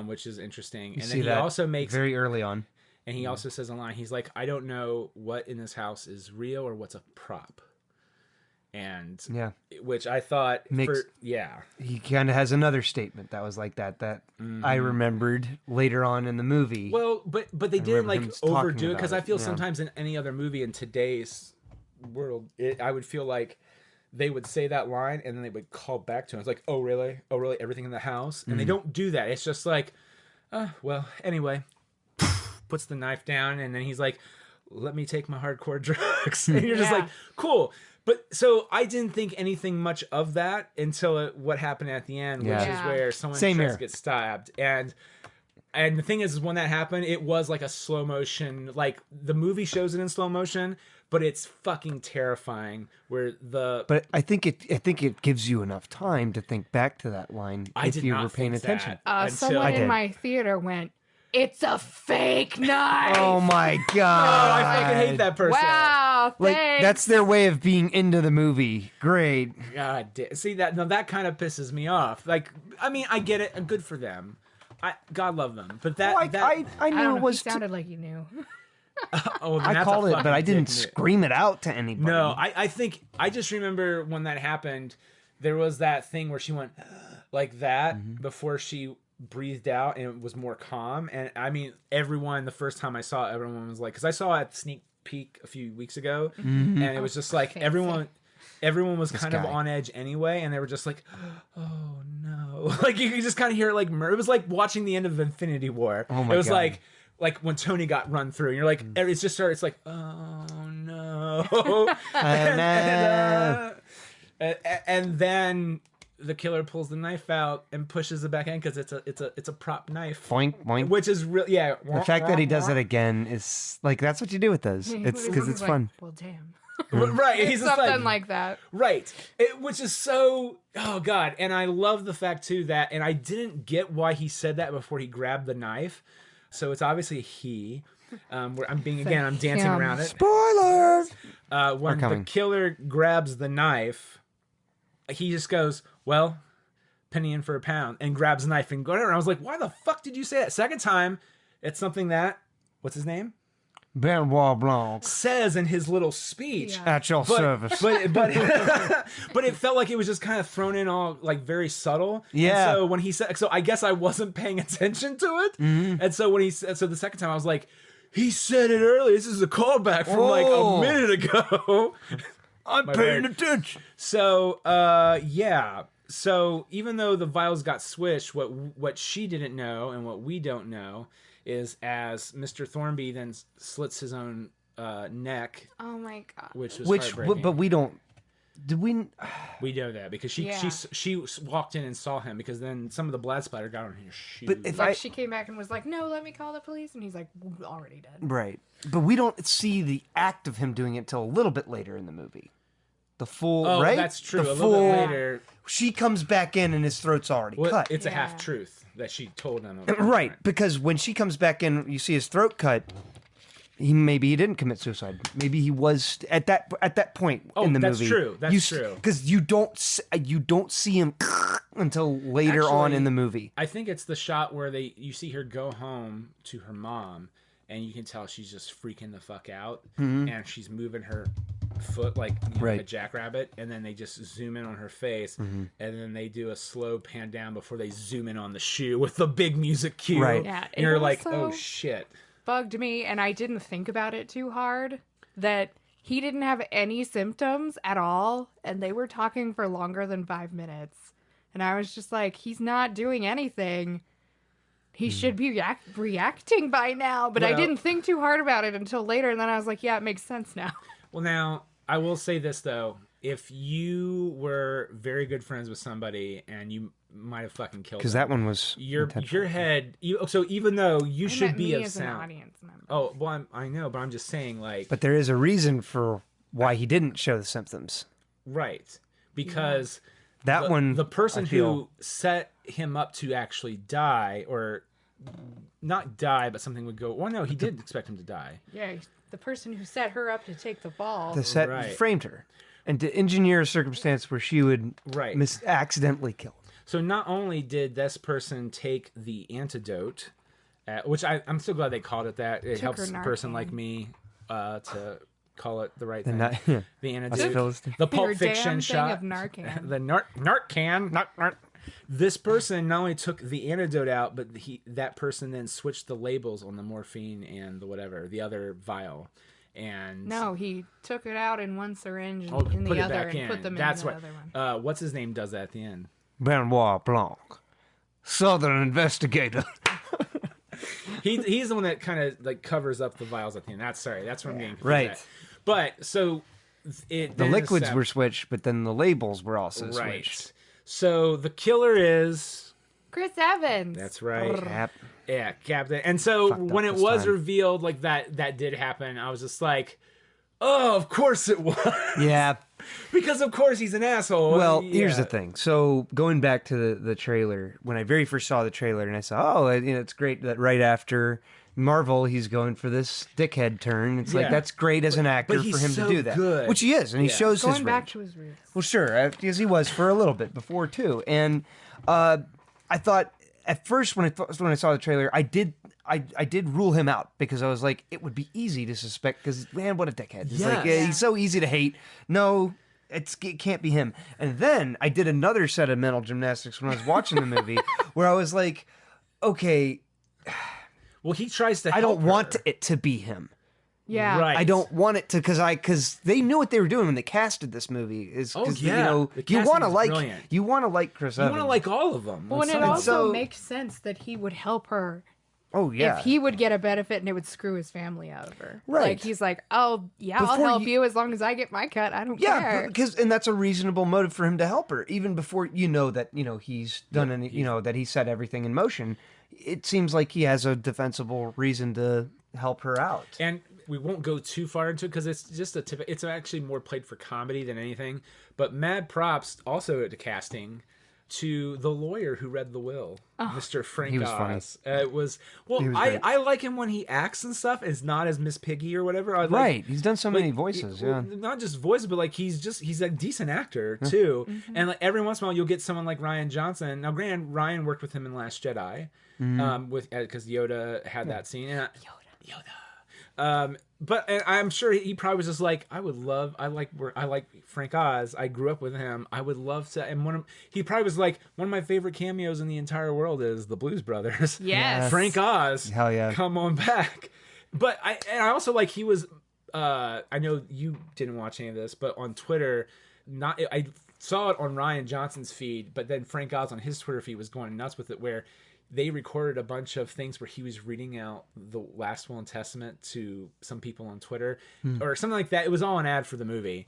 Speaker 1: which is interesting.
Speaker 2: You
Speaker 1: And
Speaker 2: see
Speaker 1: then he
Speaker 2: that
Speaker 1: also makes
Speaker 2: very early on.
Speaker 1: and he also says a line. He's like, "I don't know what in this house is real or what's a prop," and
Speaker 2: Yeah.
Speaker 1: which I thought
Speaker 2: Makes-
Speaker 1: yeah.
Speaker 2: He kind of has another statement that was like that I remembered later on in the movie.
Speaker 1: Well, but they didn't
Speaker 2: remember him
Speaker 1: like
Speaker 2: talking
Speaker 1: overdo it
Speaker 2: about
Speaker 1: because I
Speaker 2: it,
Speaker 1: feel
Speaker 2: yeah.
Speaker 1: sometimes in any other movie in today's world, I would feel like they would say that line and then they would call back to it. It's like, oh really, everything in the house, and they don't do that. It's just like, well, anyway, puts the knife down and then he's like, let me take my hardcore drugs, and you're just
Speaker 3: Yeah.
Speaker 1: like, cool. But so I didn't think anything much of that until what happened at the end, which
Speaker 2: Yeah.
Speaker 1: is where someone
Speaker 2: Same
Speaker 1: tries
Speaker 2: here.
Speaker 1: to get stabbed. And the thing is when that happened, it was like a slow motion, like the movie shows it in slow motion, but it's fucking terrifying.
Speaker 2: But I think it gives you enough time to think back to that line
Speaker 1: I
Speaker 2: if
Speaker 1: did
Speaker 2: you
Speaker 1: not
Speaker 2: were paying
Speaker 1: think
Speaker 2: attention.
Speaker 1: that.
Speaker 3: Someone
Speaker 2: I
Speaker 3: in
Speaker 2: did.
Speaker 3: my theater went, "It's a fake knife."
Speaker 2: Oh my
Speaker 1: Oh,
Speaker 2: god!
Speaker 1: I fucking hate that person.
Speaker 3: Wow.
Speaker 2: Like
Speaker 3: thanks.
Speaker 2: that's their way of being into the movie. Great.
Speaker 1: See that kind of pisses me off. Like, I mean, I get it. Good for them. God love them. But that
Speaker 2: I
Speaker 3: I
Speaker 2: knew
Speaker 3: don't know.
Speaker 2: it was.
Speaker 3: He sounded like you knew.
Speaker 1: oh, then
Speaker 2: I
Speaker 1: that's a
Speaker 2: called it, but
Speaker 1: fucking
Speaker 2: I didn't
Speaker 1: dick move.
Speaker 2: scream it out to anybody.
Speaker 1: No, I think I just remember when that happened. There was that thing where she went like that before she breathed out, and it was more calm. And I mean, everyone. The first time I saw it, everyone was like, because I saw it at sneak peek a few weeks ago, and it was just like everyone was kind of on edge anyway, and they were just like, oh no, like you could just kind of hear it like it was like watching the end of Infinity War.
Speaker 2: Oh my
Speaker 1: it was
Speaker 2: God.
Speaker 1: like when Tony got run through, and you're like, it's just started. It's like, oh no, and then the killer pulls the knife out and pushes it back in because it's a prop knife.
Speaker 2: Boink, boink.
Speaker 1: Which is really
Speaker 2: The fact that he does it again is like that's what you do with those. It's because it's
Speaker 3: like,
Speaker 2: fun.
Speaker 3: Well, damn.
Speaker 1: right. He's just
Speaker 3: Something like that.
Speaker 1: Right. Which is so, oh God. And I love the fact too that, and I didn't get why he said that before he grabbed the knife. So it's obviously a he. Where I'm dancing
Speaker 3: him.
Speaker 1: around it.
Speaker 2: Spoiler.
Speaker 1: When the killer grabs the knife, he just goes, well, penny in for a pound, and grabs the knife and goes. And I was like, why the fuck did you say that? Second time, it's something that, what's his name?
Speaker 2: Benoit Blanc.
Speaker 1: Says in his little speech.
Speaker 3: Yeah.
Speaker 2: At your service.
Speaker 1: But but it felt like it was just kind of thrown in all like very subtle.
Speaker 2: Yeah.
Speaker 1: And so when he said, so I guess I wasn't paying attention to it. And so when he said, so the second time I was like, he said it earlier. This is a callback from like a minute ago.
Speaker 2: I'm paying attention.
Speaker 1: So yeah. So even though the vials got switched, what she didn't know and what we don't know is as Mr. Thornby then slits his own neck.
Speaker 3: Oh my God.
Speaker 1: Which was heartbreaking.
Speaker 2: But we don't. Did we?
Speaker 1: We know that because she walked in and saw him because then some of the blood splatter got on his shoe.
Speaker 2: But if
Speaker 3: Like she came back and was like, "No, let me call the police," and he's like, "Already dead."
Speaker 2: Right, but we don't see the act of him doing it till a little bit later in the movie. The full, right?
Speaker 1: That's true.
Speaker 2: The
Speaker 1: A
Speaker 2: full,
Speaker 1: little bit later,
Speaker 2: she comes back in and his throat's already cut.
Speaker 1: it's a half truth that she told him.
Speaker 2: Right, because when she comes back in, you see his throat cut. Maybe he didn't commit suicide. Maybe he was at that point in the
Speaker 1: that's
Speaker 2: movie.
Speaker 1: true. That's true.
Speaker 2: Because you don't see him until later on in the movie.
Speaker 1: I think it's the shot where you see her go home to her mom, and you can tell she's just freaking the fuck out, and she's moving her foot like like a jackrabbit, and then they just zoom in on her face, and then they do a slow pan down before they zoom in on the shoe with the big music cue.
Speaker 2: Right.
Speaker 3: Yeah,
Speaker 1: and you're like,
Speaker 3: also
Speaker 1: oh shit.
Speaker 3: bugged me, and I didn't think about it too hard, that he didn't have any symptoms at all, and they were talking for longer than 5 minutes. And I was just like, he's not doing anything. He should be reacting by now, but I didn't think too hard about it until later, and then I was like, yeah, it makes sense now.
Speaker 1: Well, now, I will say this, though. If you were very good friends with somebody and you might have fucking killed them.
Speaker 2: Because that one was
Speaker 1: your head. So even though you should be
Speaker 3: me
Speaker 1: of
Speaker 3: as an
Speaker 1: sound.
Speaker 3: audience member.
Speaker 1: Oh, well, I know, but I'm just saying, like.
Speaker 2: But there is a reason for why he didn't show the symptoms.
Speaker 1: Right. Because the person who set him up to actually die, or not die, but something would go. Well, no, he did expect him to die.
Speaker 3: Yeah, the person who set her up to take the ball.
Speaker 2: The set framed her and to engineer a circumstance where she would accidentally kill him.
Speaker 1: So not only did this person take the antidote, which I'm so glad they called it that. It helps a person like me to call it the right thing. The antidote. The Pulp Fiction shot.
Speaker 3: Of Narcan.
Speaker 1: The Narcan. This person not only took the antidote out, but that person then switched the labels on the morphine and the other vial. And
Speaker 3: no, he took it out in one syringe and in
Speaker 1: put
Speaker 3: the
Speaker 1: it
Speaker 3: other
Speaker 1: back
Speaker 3: and
Speaker 1: in.
Speaker 3: put them
Speaker 1: That's
Speaker 3: in the other one.
Speaker 1: What's his name does that at the end?
Speaker 2: Benoit Blanc, Southern investigator.
Speaker 1: He's the one that kind of like covers up the vials at the end. That's what I'm getting confused
Speaker 2: right.
Speaker 1: at. But so
Speaker 2: the liquids were switched, but then the labels were also switched.
Speaker 1: So the killer is
Speaker 3: Chris Evans.
Speaker 1: That's right.
Speaker 2: Cap.
Speaker 1: Yeah, Captain. And so when it was revealed, like that did happen, I was just like, oh, of course it was.
Speaker 2: Yeah.
Speaker 1: Because of course he's an asshole.
Speaker 2: Well, here's the thing. So going back to the trailer, when I very first saw the trailer, and I saw, it's great that right after Marvel, he's going for this dickhead turn. It's like,
Speaker 1: Yeah.
Speaker 2: that's great as an actor
Speaker 1: But
Speaker 2: for
Speaker 1: he's
Speaker 2: him
Speaker 1: so
Speaker 2: to do that.
Speaker 1: good.
Speaker 2: Which he is, and he
Speaker 1: Yeah.
Speaker 2: shows his
Speaker 3: Going back
Speaker 2: range.
Speaker 3: to his roots.
Speaker 2: Well, sure, because he was for a little bit before, too. And I thought, at first, when I saw the trailer, I did rule him out, because I was like, it would be easy to suspect, because, man, what a dickhead. It's like,
Speaker 1: Yes.
Speaker 2: he's so easy to hate. No, it can't be him. And then I did another set of mental gymnastics when I was watching the movie, where I was like, okay,
Speaker 1: Well, he tries to
Speaker 2: I
Speaker 1: help
Speaker 2: don't want
Speaker 1: her.
Speaker 2: it to be him.
Speaker 3: Yeah.
Speaker 1: Right.
Speaker 2: I don't want it to, because they knew what they were doing when they casted this movie.
Speaker 1: Oh,
Speaker 2: You
Speaker 1: yeah.
Speaker 2: know,
Speaker 1: The
Speaker 2: you
Speaker 1: casting
Speaker 2: want to
Speaker 1: is
Speaker 2: like
Speaker 1: brilliant.
Speaker 2: you want to like Chris
Speaker 1: You
Speaker 2: Evans.
Speaker 1: want to like all of them.
Speaker 3: Well, and it
Speaker 1: Some of them.
Speaker 3: also
Speaker 2: so-
Speaker 3: makes sense that he would help her
Speaker 2: Oh yeah.
Speaker 3: if he would get a benefit and it would screw his family out of her.
Speaker 2: Right.
Speaker 3: Like, he's like, oh, yeah, I'll
Speaker 2: Before
Speaker 3: help
Speaker 2: you-
Speaker 3: you as long as I get my cut. I don't
Speaker 2: Yeah,
Speaker 3: care.
Speaker 2: and that's a reasonable motive for him to help her, even before you know that he's done any, that he set everything in motion. It seems like he has a defensible reason to help her out.
Speaker 1: And we won't go too far into it because it's just it's actually more played for comedy than anything. But mad props also at the casting to the lawyer who read the will, Mr. Frank
Speaker 2: He was funny.
Speaker 1: Oz. It was
Speaker 2: was
Speaker 1: I
Speaker 2: great.
Speaker 1: like him when he acts and stuff. It's not as Miss Piggy or whatever. I like-
Speaker 2: Right, he's done so many
Speaker 1: like,
Speaker 2: voices.
Speaker 1: well,
Speaker 2: Yeah,
Speaker 1: not just voices, but like he's a decent actor too. And like every once in a while, you'll get someone like Ryan Johnson. Now, granted, Ryan worked with him in Last Jedi, with because Yoda had that scene. And Yoda. But and I'm sure he probably was just like, I like Frank Oz. I grew up with him. I would love to. And he probably was like, one of my favorite cameos in the entire world is the Blues Brothers.
Speaker 3: Yes.
Speaker 1: Frank Oz.
Speaker 2: Hell yeah.
Speaker 1: Come on back. But I also like he was. I know you didn't watch any of this, but on Twitter, I saw it on Ryan Johnson's feed, but then Frank Oz on his Twitter feed was going nuts with it, where they recorded a bunch of things where he was reading out the last will and testament to some people on Twitter or something like that. It was all an ad for the movie,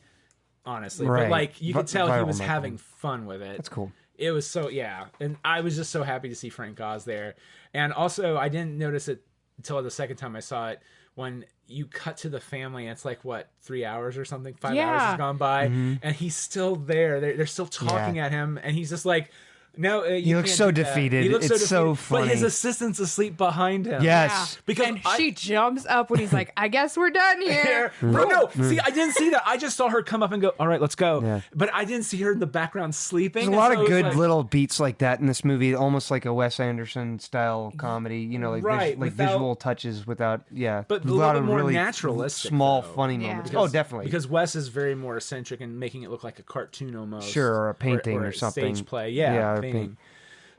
Speaker 1: honestly.
Speaker 2: Right.
Speaker 1: But like you could tell he
Speaker 2: Viral
Speaker 1: was
Speaker 2: marketing.
Speaker 1: having fun with it.
Speaker 2: that's cool.
Speaker 1: It was so, yeah. And I was just so happy to see Frank Oz there. And also, I didn't notice it until the second time I saw it, when you cut to the family, and it's like, what, 3 hours or something? 5 hours
Speaker 3: Yeah.
Speaker 1: has gone by, and he's still there. They're still talking at him, and he's just like, no,
Speaker 2: He looks so defeated.
Speaker 1: He looks
Speaker 2: It's so
Speaker 1: But his
Speaker 2: funny.
Speaker 1: assistant's asleep behind him.
Speaker 2: Yes.
Speaker 1: Because
Speaker 3: and she jumps up when he's like, I guess we're done here.
Speaker 1: No, see, I didn't see that. I just saw her come up and go, all right, let's go.
Speaker 2: Yeah.
Speaker 1: But I didn't see her in the background sleeping.
Speaker 2: There's a
Speaker 1: and
Speaker 2: lot
Speaker 1: so
Speaker 2: of
Speaker 1: it was
Speaker 2: good
Speaker 1: like-
Speaker 2: little beats like that in this movie, almost like a Wes Anderson style comedy. Like
Speaker 1: Right,
Speaker 2: like
Speaker 1: without-
Speaker 2: visual touches without,
Speaker 1: But a
Speaker 2: lot
Speaker 1: little bit
Speaker 2: of
Speaker 1: more
Speaker 2: really
Speaker 1: naturalistic,
Speaker 2: small
Speaker 1: though.
Speaker 2: funny
Speaker 3: Yeah.
Speaker 2: moments.
Speaker 3: Because-
Speaker 2: Oh, definitely.
Speaker 1: Because Wes is very more eccentric and making it look like a cartoon almost.
Speaker 2: Sure, or a painting or
Speaker 1: a
Speaker 2: something.
Speaker 1: Stage play, yeah,
Speaker 2: Yeah, or
Speaker 1: painting.
Speaker 2: paint.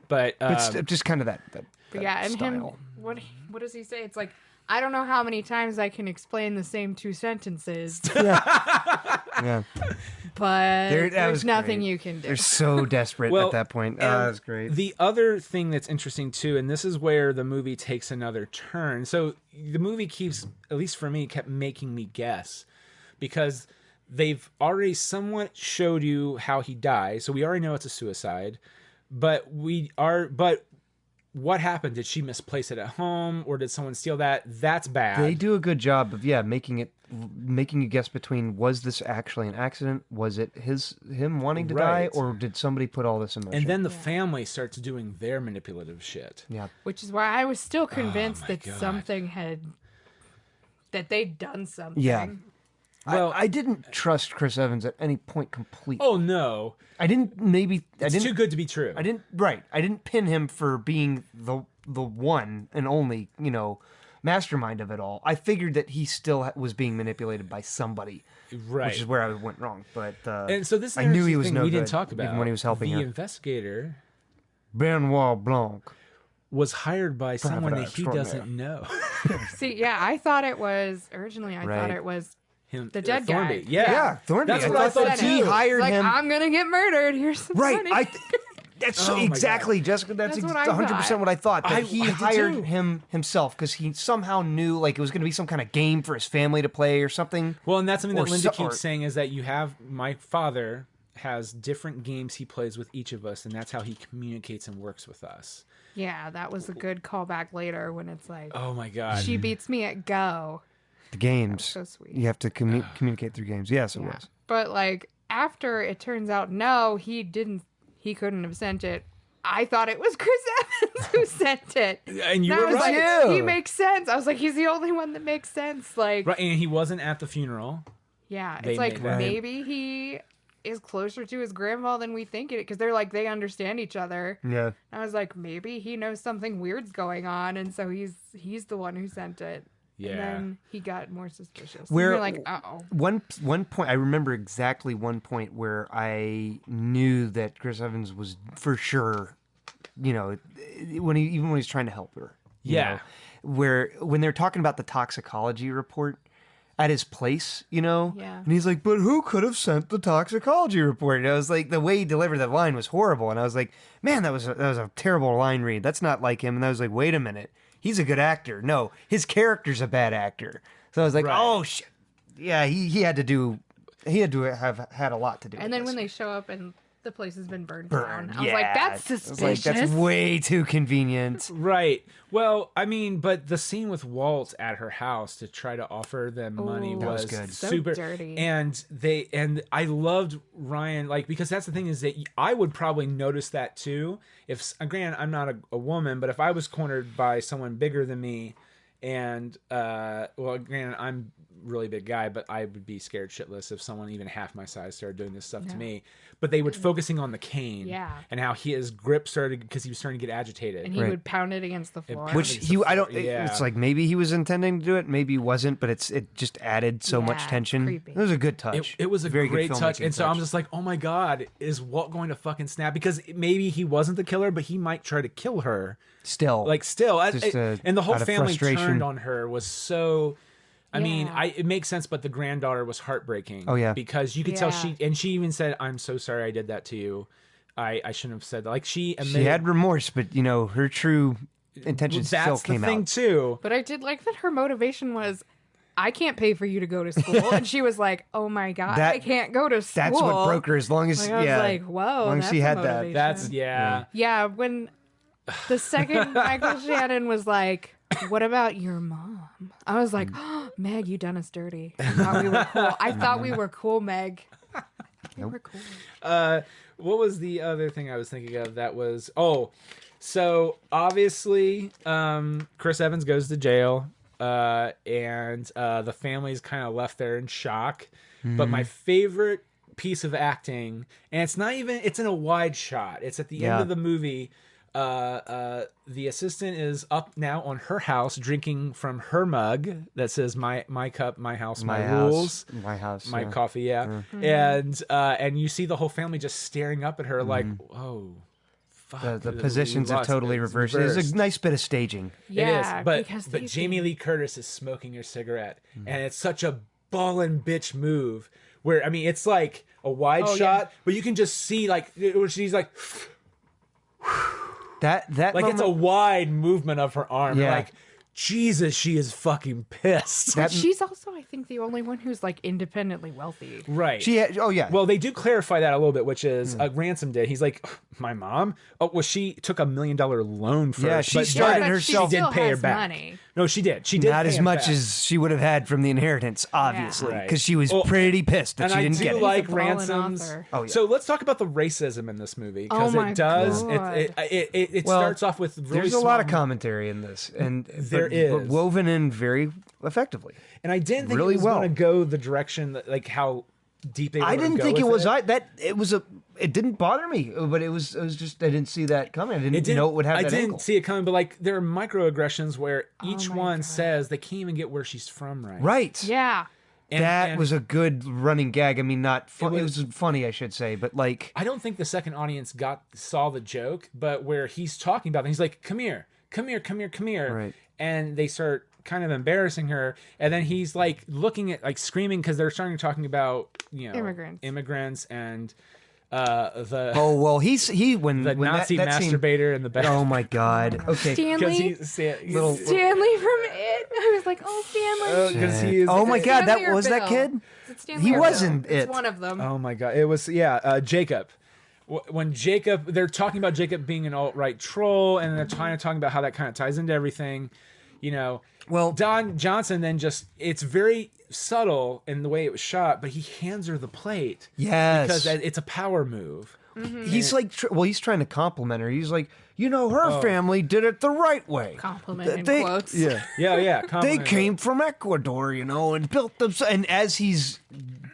Speaker 1: But,
Speaker 2: But just kind of that
Speaker 3: But yeah, and
Speaker 2: style.
Speaker 3: him, what does he say? It's like, I don't know how many times I can explain the same two sentences,
Speaker 2: Yeah,
Speaker 3: but
Speaker 2: that
Speaker 3: there's
Speaker 2: was
Speaker 3: nothing
Speaker 2: great.
Speaker 3: you can do.
Speaker 2: They're so desperate
Speaker 1: Well,
Speaker 2: at that point.
Speaker 1: and
Speaker 2: That's great.
Speaker 1: The other thing that's interesting too, and this is where the movie takes another turn. So the movie keeps, at least for me, kept making me guess, because they've already somewhat showed you how he dies. So we already know it's a suicide, but what happened? Did she misplace it at home, or did someone steal that? That's bad.
Speaker 2: They do a good job of making you guess between, was this actually an accident? Was it him wanting to die,
Speaker 1: Right.
Speaker 2: or did somebody put all this in motion?
Speaker 1: And then the family starts doing their manipulative shit.
Speaker 2: yeah,
Speaker 3: Which is why I was still convinced
Speaker 1: my
Speaker 3: that
Speaker 1: God.
Speaker 3: that they'd done something.
Speaker 2: yeah.
Speaker 1: Well-
Speaker 2: I didn't trust Chris Evans at any point completely.
Speaker 1: Oh no,
Speaker 2: I didn't.
Speaker 1: it's too good to be true.
Speaker 2: I didn't pin him for being the one and only, mastermind of it all. I figured that he still was being manipulated by somebody,
Speaker 1: Right.
Speaker 2: which is where I went wrong. But
Speaker 1: And so this is
Speaker 2: I knew he was
Speaker 1: thing
Speaker 2: no
Speaker 1: we didn't
Speaker 2: good,
Speaker 1: talk about.
Speaker 2: even when he was helping
Speaker 1: the
Speaker 2: her.
Speaker 1: investigator
Speaker 2: Benoit Blanc.
Speaker 1: was hired by someone that he
Speaker 2: extraordinaire.
Speaker 1: doesn't know.
Speaker 3: See, yeah, I thought it was originally. I
Speaker 2: Right.
Speaker 3: thought it was
Speaker 1: Him,
Speaker 3: The dead
Speaker 1: Thornby.
Speaker 3: guy.
Speaker 1: Yeah,
Speaker 2: Yeah, Thornby.
Speaker 1: That's
Speaker 2: I
Speaker 1: what I
Speaker 2: thought
Speaker 1: thought
Speaker 2: that he
Speaker 1: too.
Speaker 2: hired
Speaker 3: like,
Speaker 2: him.
Speaker 3: I'm gonna get murdered. Here's some
Speaker 2: Right.
Speaker 3: money.
Speaker 2: That's
Speaker 1: Oh my
Speaker 2: exactly, Jessica. That's
Speaker 3: That's what I
Speaker 2: 100%
Speaker 3: thought.
Speaker 2: what I thought. That
Speaker 1: I
Speaker 2: he
Speaker 1: did
Speaker 2: hired
Speaker 1: too.
Speaker 2: him himself because he somehow knew like it was going to be some kind of game for his family to play or something.
Speaker 1: Well, and that's something
Speaker 2: Or
Speaker 1: that Linda
Speaker 2: so-
Speaker 1: keeps
Speaker 2: or-
Speaker 1: saying is that my father has different games he plays with each of us, and that's how he communicates and works with us.
Speaker 3: Yeah, that was a good callback later when it's like,
Speaker 1: Oh my god.
Speaker 3: she beats me at Go.
Speaker 2: The games.
Speaker 3: so sweet.
Speaker 2: You have to communicate through games. Yes, it was.
Speaker 3: But like after it turns out, no, he couldn't have sent it. I thought it was Chris Evans who sent it.
Speaker 1: And you
Speaker 3: And I
Speaker 1: were
Speaker 3: was
Speaker 1: right.
Speaker 3: like, he makes sense. I was like, he's the only one that makes sense. Like,
Speaker 1: Right, and he wasn't at the funeral.
Speaker 3: yeah,
Speaker 1: They
Speaker 3: it's like
Speaker 1: made that.
Speaker 3: maybe he is closer to his grandma than we think it, because they're like, they understand each other.
Speaker 2: Yeah.
Speaker 3: I was like, maybe he knows something weird's going on, and so he's the one who sent it.
Speaker 1: Yeah.
Speaker 3: And then he got more suspicious.
Speaker 2: Where-
Speaker 3: And you're like, uh-oh.
Speaker 2: One point, I remember exactly one point where I knew that Chris Evans was for sure, you know, when he's trying to help her. you
Speaker 1: Yeah.
Speaker 2: know, when they're talking about the toxicology report at his place, you know,
Speaker 3: Yeah.
Speaker 2: and he's like, "But who could have sent the toxicology report?" And I was like, the way he delivered that line was horrible, and I was like, "Man, that was a terrible line read. That's not like him." And I was like, "Wait a minute, he's a good actor. No, his character's a bad actor." So I was like,
Speaker 1: Right.
Speaker 2: "Oh shit, yeah, he had to have had a lot to do."
Speaker 3: And
Speaker 2: with
Speaker 3: then
Speaker 2: this.
Speaker 3: when they show up and the place has been burned
Speaker 2: Burn,
Speaker 3: down, I was like, that's
Speaker 2: I was
Speaker 3: suspicious.
Speaker 2: like, that's way too convenient.
Speaker 1: Right. Well, I mean, but the scene with Walt at her house to try to offer them money
Speaker 3: Ooh.
Speaker 2: That was
Speaker 1: was
Speaker 2: good.
Speaker 3: So
Speaker 1: super
Speaker 3: dirty.
Speaker 1: And I loved Ryan, like, because that's the thing is that I would probably notice that too. If granted, I'm not a woman, but if I was cornered by someone bigger than me, and well, granted, I'm a really big guy, but I would be scared shitless if someone even half my size started doing this stuff to me. But they were focusing on the cane,
Speaker 3: Yeah.
Speaker 1: and how his grip started because he was starting to get agitated.
Speaker 3: And he
Speaker 2: Right.
Speaker 3: would pound it against the floor.
Speaker 2: Which
Speaker 1: Having
Speaker 2: I don't.
Speaker 1: yeah.
Speaker 2: It's like maybe he was intending to do it, maybe he wasn't, but it just added so much
Speaker 3: Yeah,
Speaker 2: tension.
Speaker 3: creepy.
Speaker 2: It was a good touch.
Speaker 1: It was a
Speaker 2: very
Speaker 1: great
Speaker 2: good
Speaker 1: touch,
Speaker 2: filmmaking
Speaker 1: and so I'm just like, oh my god, is Walt going to fucking snap? Because maybe he wasn't the killer, but he might try to kill her.
Speaker 2: still
Speaker 1: Like still,
Speaker 2: Just,
Speaker 1: and the whole
Speaker 2: out of
Speaker 1: family
Speaker 2: frustration.
Speaker 1: turned on her was so. I mean,
Speaker 3: Yeah.
Speaker 1: it makes sense, but the granddaughter was heartbreaking.
Speaker 2: Oh, yeah.
Speaker 1: because you could tell
Speaker 3: Yeah.
Speaker 1: she even said, "I'm so sorry I did that to you. I shouldn't have said that." Like she admitted,
Speaker 2: she had remorse, but you know her true intentions
Speaker 1: that's
Speaker 2: still
Speaker 1: the
Speaker 2: came
Speaker 1: thing
Speaker 2: out.
Speaker 1: too.
Speaker 3: But I did like that her motivation was, I can't pay for you to go to school. And she was like, oh my God,
Speaker 2: That-
Speaker 3: I can't go to school.
Speaker 2: That's what broke her. As long as
Speaker 3: Like, I was
Speaker 2: yeah,
Speaker 3: like, whoa,
Speaker 2: as long as
Speaker 3: that's
Speaker 2: she
Speaker 3: a
Speaker 2: had that.
Speaker 3: motivation.
Speaker 1: That's yeah.
Speaker 3: Yeah, when the second Michael Shannon was like, what about your mom? I was like, oh, Meg, you done us dirty. I thought we were cool. I thought we were cool, Meg. We were cool.
Speaker 1: What was the other thing I was thinking of? That was so obviously Chris Evans goes to jail, and the family's kind of left there in shock. But my favorite piece of acting, and it's in a wide shot. It's at the end
Speaker 2: Yeah.
Speaker 1: of the movie. The assistant is up now on her house drinking from her mug that says my cup, my house, my rules.
Speaker 2: my house,
Speaker 1: My
Speaker 2: yeah.
Speaker 1: coffee, yeah. And you see the whole family just staring up at her like, oh, fuck.
Speaker 2: The
Speaker 1: we
Speaker 2: positions are
Speaker 1: lost.
Speaker 2: totally
Speaker 1: It's
Speaker 2: reversed. It's a nice bit of staging.
Speaker 3: Yeah,
Speaker 1: it is,
Speaker 3: because
Speaker 1: but Jamie Lee Curtis is smoking her cigarette, and it's such a ballin' bitch move. Where I mean, it's like a wide
Speaker 3: Oh,
Speaker 1: shot,
Speaker 3: yeah.
Speaker 1: but you can just see like she's like
Speaker 2: That
Speaker 1: like
Speaker 2: moment,
Speaker 1: it's a wide movement of her arm.
Speaker 2: Yeah.
Speaker 1: Like Jesus, she is fucking pissed.
Speaker 3: But she's also, I think, the only one who's like independently wealthy.
Speaker 1: Right.
Speaker 2: oh yeah.
Speaker 1: Well, they do clarify that a little bit, which is Ransom did. He's like, my mom? Oh, well, she took $1 million loan first.
Speaker 2: Yeah, she
Speaker 1: but
Speaker 2: started
Speaker 1: but
Speaker 2: herself-
Speaker 1: She did
Speaker 3: still
Speaker 1: pay her
Speaker 3: has
Speaker 1: back.
Speaker 3: money.
Speaker 1: No, she did. She did.
Speaker 2: not
Speaker 1: pay
Speaker 2: as
Speaker 1: him
Speaker 2: much
Speaker 1: back.
Speaker 2: as she would have had from the inheritance, obviously,
Speaker 1: Right.
Speaker 2: because she was
Speaker 1: Well,
Speaker 2: pretty pissed that
Speaker 1: And
Speaker 2: she
Speaker 1: I
Speaker 2: didn't
Speaker 1: do
Speaker 2: get it.
Speaker 1: like
Speaker 3: He's a fallen
Speaker 1: Ransoms.
Speaker 3: author.
Speaker 2: Oh, yeah.
Speaker 1: So let's talk about the racism in this movie because
Speaker 3: Oh my
Speaker 1: it does.
Speaker 3: God.
Speaker 1: It
Speaker 2: Well,
Speaker 1: starts off with really
Speaker 2: There's a lot of
Speaker 1: small-
Speaker 2: commentary in this, and
Speaker 1: There
Speaker 2: but
Speaker 1: is.
Speaker 2: woven in very effectively.
Speaker 1: and I didn't think
Speaker 2: really
Speaker 1: it was
Speaker 2: well.
Speaker 1: going to go the direction that, like how deep they.
Speaker 2: I
Speaker 1: wanted to
Speaker 2: didn't
Speaker 1: go
Speaker 2: think it
Speaker 1: with
Speaker 2: was. It didn't bother me, but it was just I didn't see that coming. I didn't know it would have
Speaker 1: I
Speaker 2: that
Speaker 1: didn't
Speaker 2: angle.
Speaker 1: see it coming, but like there are microaggressions where each
Speaker 3: my
Speaker 1: one
Speaker 3: God.
Speaker 1: says they can't even get where she's from right.
Speaker 2: Right.
Speaker 3: Yeah.
Speaker 1: And-
Speaker 2: that
Speaker 1: and
Speaker 2: was a good running gag. I mean, not fun. It
Speaker 1: was-
Speaker 2: was funny, I should say, but like,
Speaker 1: I don't think the second audience saw the joke, but where he's talking about it, he's like, "Come here, come here, come here, come here,"
Speaker 2: Right.
Speaker 1: and they start kind of embarrassing her, and then he's like looking at like screaming because they're starting talking about immigrants and the
Speaker 2: oh well, when
Speaker 1: the
Speaker 2: when
Speaker 1: Nazi
Speaker 2: that scene-
Speaker 1: masturbator in the back.
Speaker 2: Oh my god. Okay.
Speaker 1: Because
Speaker 3: Stanley.
Speaker 1: little
Speaker 3: Stanley from It. I was like, oh, Stanley.
Speaker 1: because he is.
Speaker 2: Oh my god,
Speaker 3: Stanley
Speaker 2: that
Speaker 3: or
Speaker 2: was that
Speaker 3: Bill?
Speaker 2: kid.
Speaker 3: Is it Stanley
Speaker 2: He
Speaker 3: or
Speaker 2: was
Speaker 3: Bill?
Speaker 2: in
Speaker 3: It's
Speaker 2: It.
Speaker 3: one of them.
Speaker 1: Oh my god, it was Jacob. When Jacob, they're talking about Jacob being an alt-right troll, and they're talking about how that kind of ties into everything, you know.
Speaker 2: Well-
Speaker 1: Don Johnson then it's very subtle in the way it was shot, but he hands her the plate.
Speaker 2: Yes.
Speaker 1: because it's a power move.
Speaker 2: He's like, he's trying to compliment her. He's like, her family did it the right way.
Speaker 3: Compliment in quotes.
Speaker 2: Yeah.
Speaker 1: Yeah.
Speaker 2: They came from Ecuador, and built them. And as he's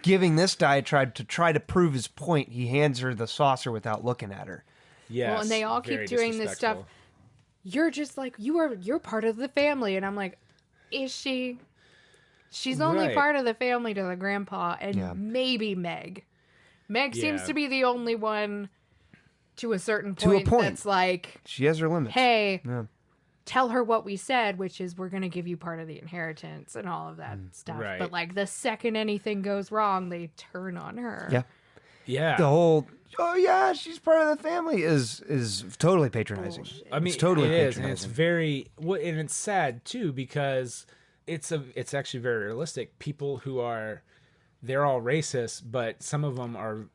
Speaker 2: giving this diatribe to try to prove his point, he hands her the saucer without looking at her.
Speaker 1: Yes,
Speaker 3: well, and they all keep doing this stuff. You're just like, you're part of the family. And I'm like, is she? She's only part of the family to the grandpa and maybe Meg. Meg seems to be the only one to a certain point, that's like...
Speaker 2: She has her limits.
Speaker 3: Hey, tell her what we said, which is we're going to give you part of the inheritance and all of that stuff.
Speaker 1: Right.
Speaker 3: But like the second anything goes wrong, they turn on her.
Speaker 2: Yeah.
Speaker 1: Yeah.
Speaker 2: The whole, she's part of the family is totally patronizing.
Speaker 3: Bullshit.
Speaker 1: I mean,
Speaker 2: it's totally
Speaker 1: it is,
Speaker 2: patronizing.
Speaker 1: and it's very... Well, and it's sad, too, because it's actually very realistic. People who are... They're all racist, but some of them are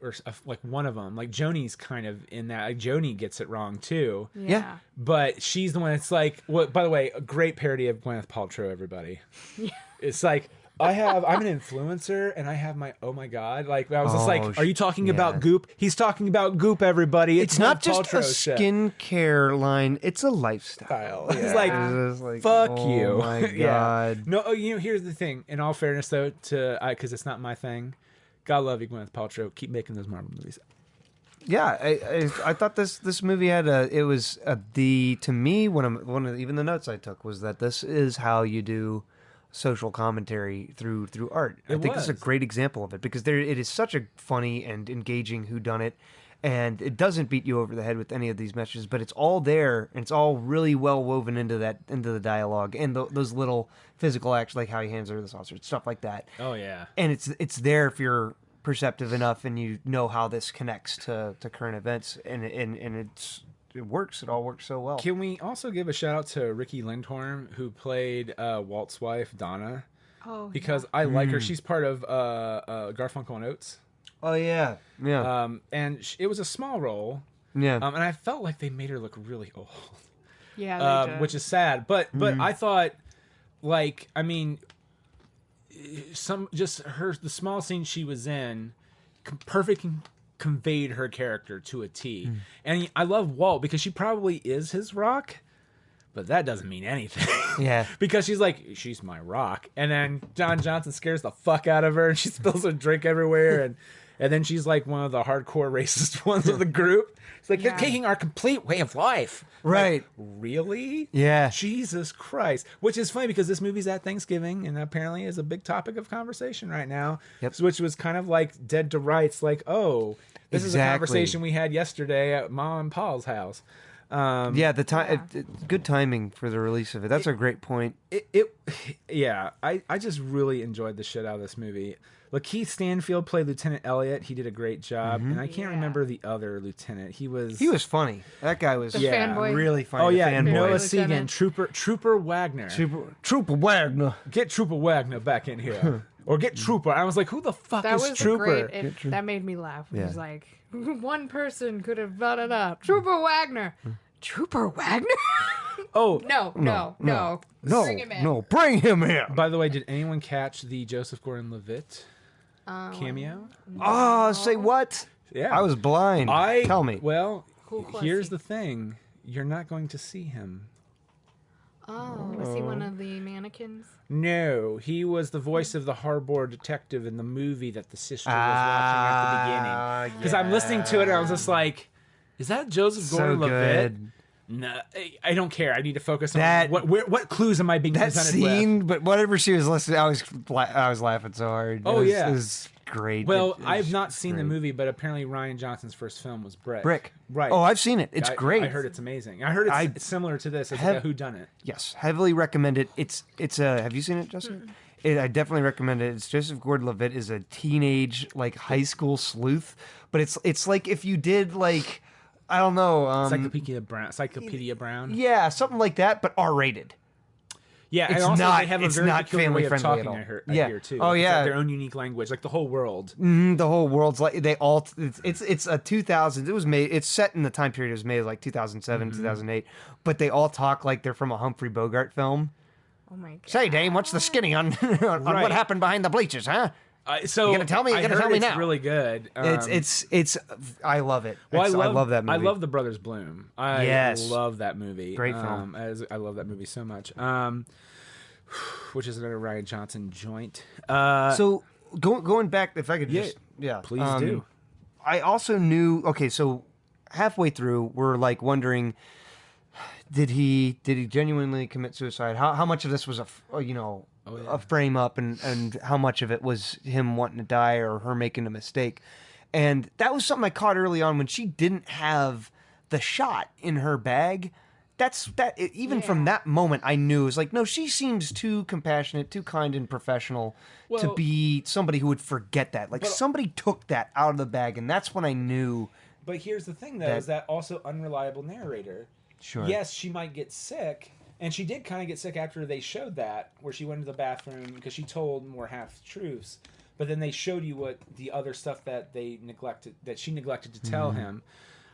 Speaker 1: like one of them. Like Joni's kind of in that. Like Joni gets it wrong too.
Speaker 3: Yeah.
Speaker 1: But she's the one that's like. Well, by the way, a great parody of Gwyneth Paltrow. Everybody. Yeah. It's like I'm an influencer and I have my oh my god. Like I was just like, are you talking about Goop? He's talking about Goop. Everybody.
Speaker 2: It's not just a skincare line. It's a lifestyle.
Speaker 1: Yeah. It's like fuck you.
Speaker 2: Oh my god.
Speaker 1: No, here's the thing. In all fairness, though, because it's not my thing. God love you, Gwyneth Paltrow. Keep making those Marvel movies.
Speaker 2: Yeah, I thought this movie had to me one of even the notes I took was that this is how you do social commentary through art. I think this is a great example of it because it is such a funny and engaging whodunit, and it doesn't beat you over the head with any of these messages, but it's all there and it's all really well woven into the dialogue and those little physical acts like how he hands her the saucer, stuff like that.
Speaker 1: Oh yeah,
Speaker 2: and it's there if you're perceptive enough and you know how this connects to current events, and it works. It all works so well.
Speaker 1: Can we also give a shout out to Ricky Lindhorn, who played Walt's wife, Donna?
Speaker 3: Oh,
Speaker 1: because I like her. She's part of Garfunkel and Oates.
Speaker 2: Oh yeah, yeah.
Speaker 1: And it was a small role.
Speaker 2: Yeah.
Speaker 1: And I felt like they made her look really old.
Speaker 3: Yeah, they did.
Speaker 1: Which is sad. But I thought, like, I mean, the small scene she was in, perfectly conveyed her character to a T. And I love Walt because she probably is his rock, but that doesn't mean anything.
Speaker 2: Yeah.
Speaker 1: Because she's like, she's my rock. And then John Johnson scares the fuck out of her and she spills her drink everywhere. And then she's like one of the hardcore racist ones of the group. It's like, you're taking our complete way of life.
Speaker 2: Right.
Speaker 1: Like, really?
Speaker 2: Yeah.
Speaker 1: Jesus Christ. Which is funny because this movie's at Thanksgiving and apparently is a big topic of conversation right now.
Speaker 2: Yep.
Speaker 1: Which was kind of like dead to rights. Like, oh, this is a conversation we had yesterday at Mom and Paul's house.
Speaker 2: The time, good timing for the release of it. That's a great point.
Speaker 1: I just really enjoyed the shit out of this movie. Lakeith Stanfield played Lieutenant Elliot. He did a great job, and I can't remember the other lieutenant. He was
Speaker 2: funny. That guy was
Speaker 3: fanboy.
Speaker 2: really funny.
Speaker 1: Oh yeah,
Speaker 2: fanboy.
Speaker 1: Noah Segan, Trooper Wagner.
Speaker 2: Trooper Wagner.
Speaker 1: Get Trooper Wagner back in here, or get Trooper. I was like, who the fuck
Speaker 3: that
Speaker 1: is
Speaker 3: was
Speaker 1: Trooper?
Speaker 3: That made me laugh. It was like one person could have done it up. Trooper Wagner. Trooper Wagner?
Speaker 1: Oh
Speaker 3: No. Bring him in.
Speaker 2: No, bring him in.
Speaker 1: By the way, did anyone catch the Joseph Gordon-Levitt cameo?
Speaker 2: Oh, say what?
Speaker 1: Yeah,
Speaker 2: I was blind. Tell me.
Speaker 1: Well,
Speaker 3: Who was
Speaker 1: here's
Speaker 3: he?
Speaker 1: the thing: you're not going to see him.
Speaker 3: Oh, was he one of the mannequins?
Speaker 1: No, he was the voice of the hardboard detective in the movie that the sister was watching at the beginning. Because I'm listening to it, and I was just like, "Is that Joseph Gordon-Levitt?" No, I don't care. I need to focus on
Speaker 2: That-
Speaker 1: what clues am I being
Speaker 2: That
Speaker 1: presented
Speaker 2: scene,
Speaker 1: with?
Speaker 2: but whatever she was listening, I was laughing so hard.
Speaker 1: Oh, yeah.
Speaker 2: It was great.
Speaker 1: Well,
Speaker 2: It was
Speaker 1: I've not seen the
Speaker 2: great.
Speaker 1: movie, but apparently Ryan Johnson's first film was
Speaker 2: Brick.
Speaker 1: Right.
Speaker 2: Oh, I've seen it. It's great.
Speaker 1: I heard it's amazing. I heard it's similar to this. It's like a whodunit.
Speaker 2: Yes, heavily recommend it. It's a. Have you seen it, Justin? I definitely recommend it. It's Joseph Gordon-Levitt is a teenage high school sleuth, but it's like if you did like I don't know
Speaker 1: Psychopedia Brown.
Speaker 2: Yeah, something like that, but R-rated.
Speaker 1: Yeah,
Speaker 2: It's
Speaker 1: and also
Speaker 2: not-
Speaker 1: they have a
Speaker 2: it's
Speaker 1: very
Speaker 2: not
Speaker 1: peculiar way of
Speaker 2: family-friendly
Speaker 1: talking.
Speaker 2: at all.
Speaker 1: I hear too.
Speaker 2: Oh,
Speaker 1: It's
Speaker 2: yeah.
Speaker 1: like their own unique language, like the whole world.
Speaker 2: The whole world's like they all. It's a 2000. It was made. It's set in the time period. It was made like 2007, 2008. But they all talk like they're from a Humphrey Bogart film.
Speaker 3: Oh my god.
Speaker 2: Say, Dame, what's the skinny on what happened behind the bleachers, huh?
Speaker 1: So
Speaker 2: You gotta tell me. You
Speaker 1: I
Speaker 2: gotta
Speaker 1: heard
Speaker 2: tell me
Speaker 1: it's
Speaker 2: now.
Speaker 1: really good.
Speaker 2: It's. I love it.
Speaker 1: Well,
Speaker 2: I love that movie.
Speaker 1: I love The Brothers Bloom. I
Speaker 2: Yes.
Speaker 1: love that movie.
Speaker 2: Great film.
Speaker 1: I love that movie so much. Which is another Ryan Johnson joint.
Speaker 2: So going back, if I could
Speaker 1: Yeah,
Speaker 2: just
Speaker 1: please do.
Speaker 2: I also knew. Okay, so halfway through, we're like wondering, did he genuinely commit suicide? How much of this was a frame up, and how much of it was him wanting to die or her making a mistake? And that was something I caught early on when she didn't have the shot in her bag. Even from that moment, I knew it was like, no, she seems too compassionate, too kind and professional to be somebody who would forget that. Like somebody took that out of the bag, and that's when I knew.
Speaker 1: But here's the thing, though, is that also unreliable narrator.
Speaker 2: Sure.
Speaker 1: Yes, she might get sick, and she did kind of get sick after they showed that, where she went to the bathroom because she told more half-truths. But then they showed you what the other stuff that she neglected to tell him.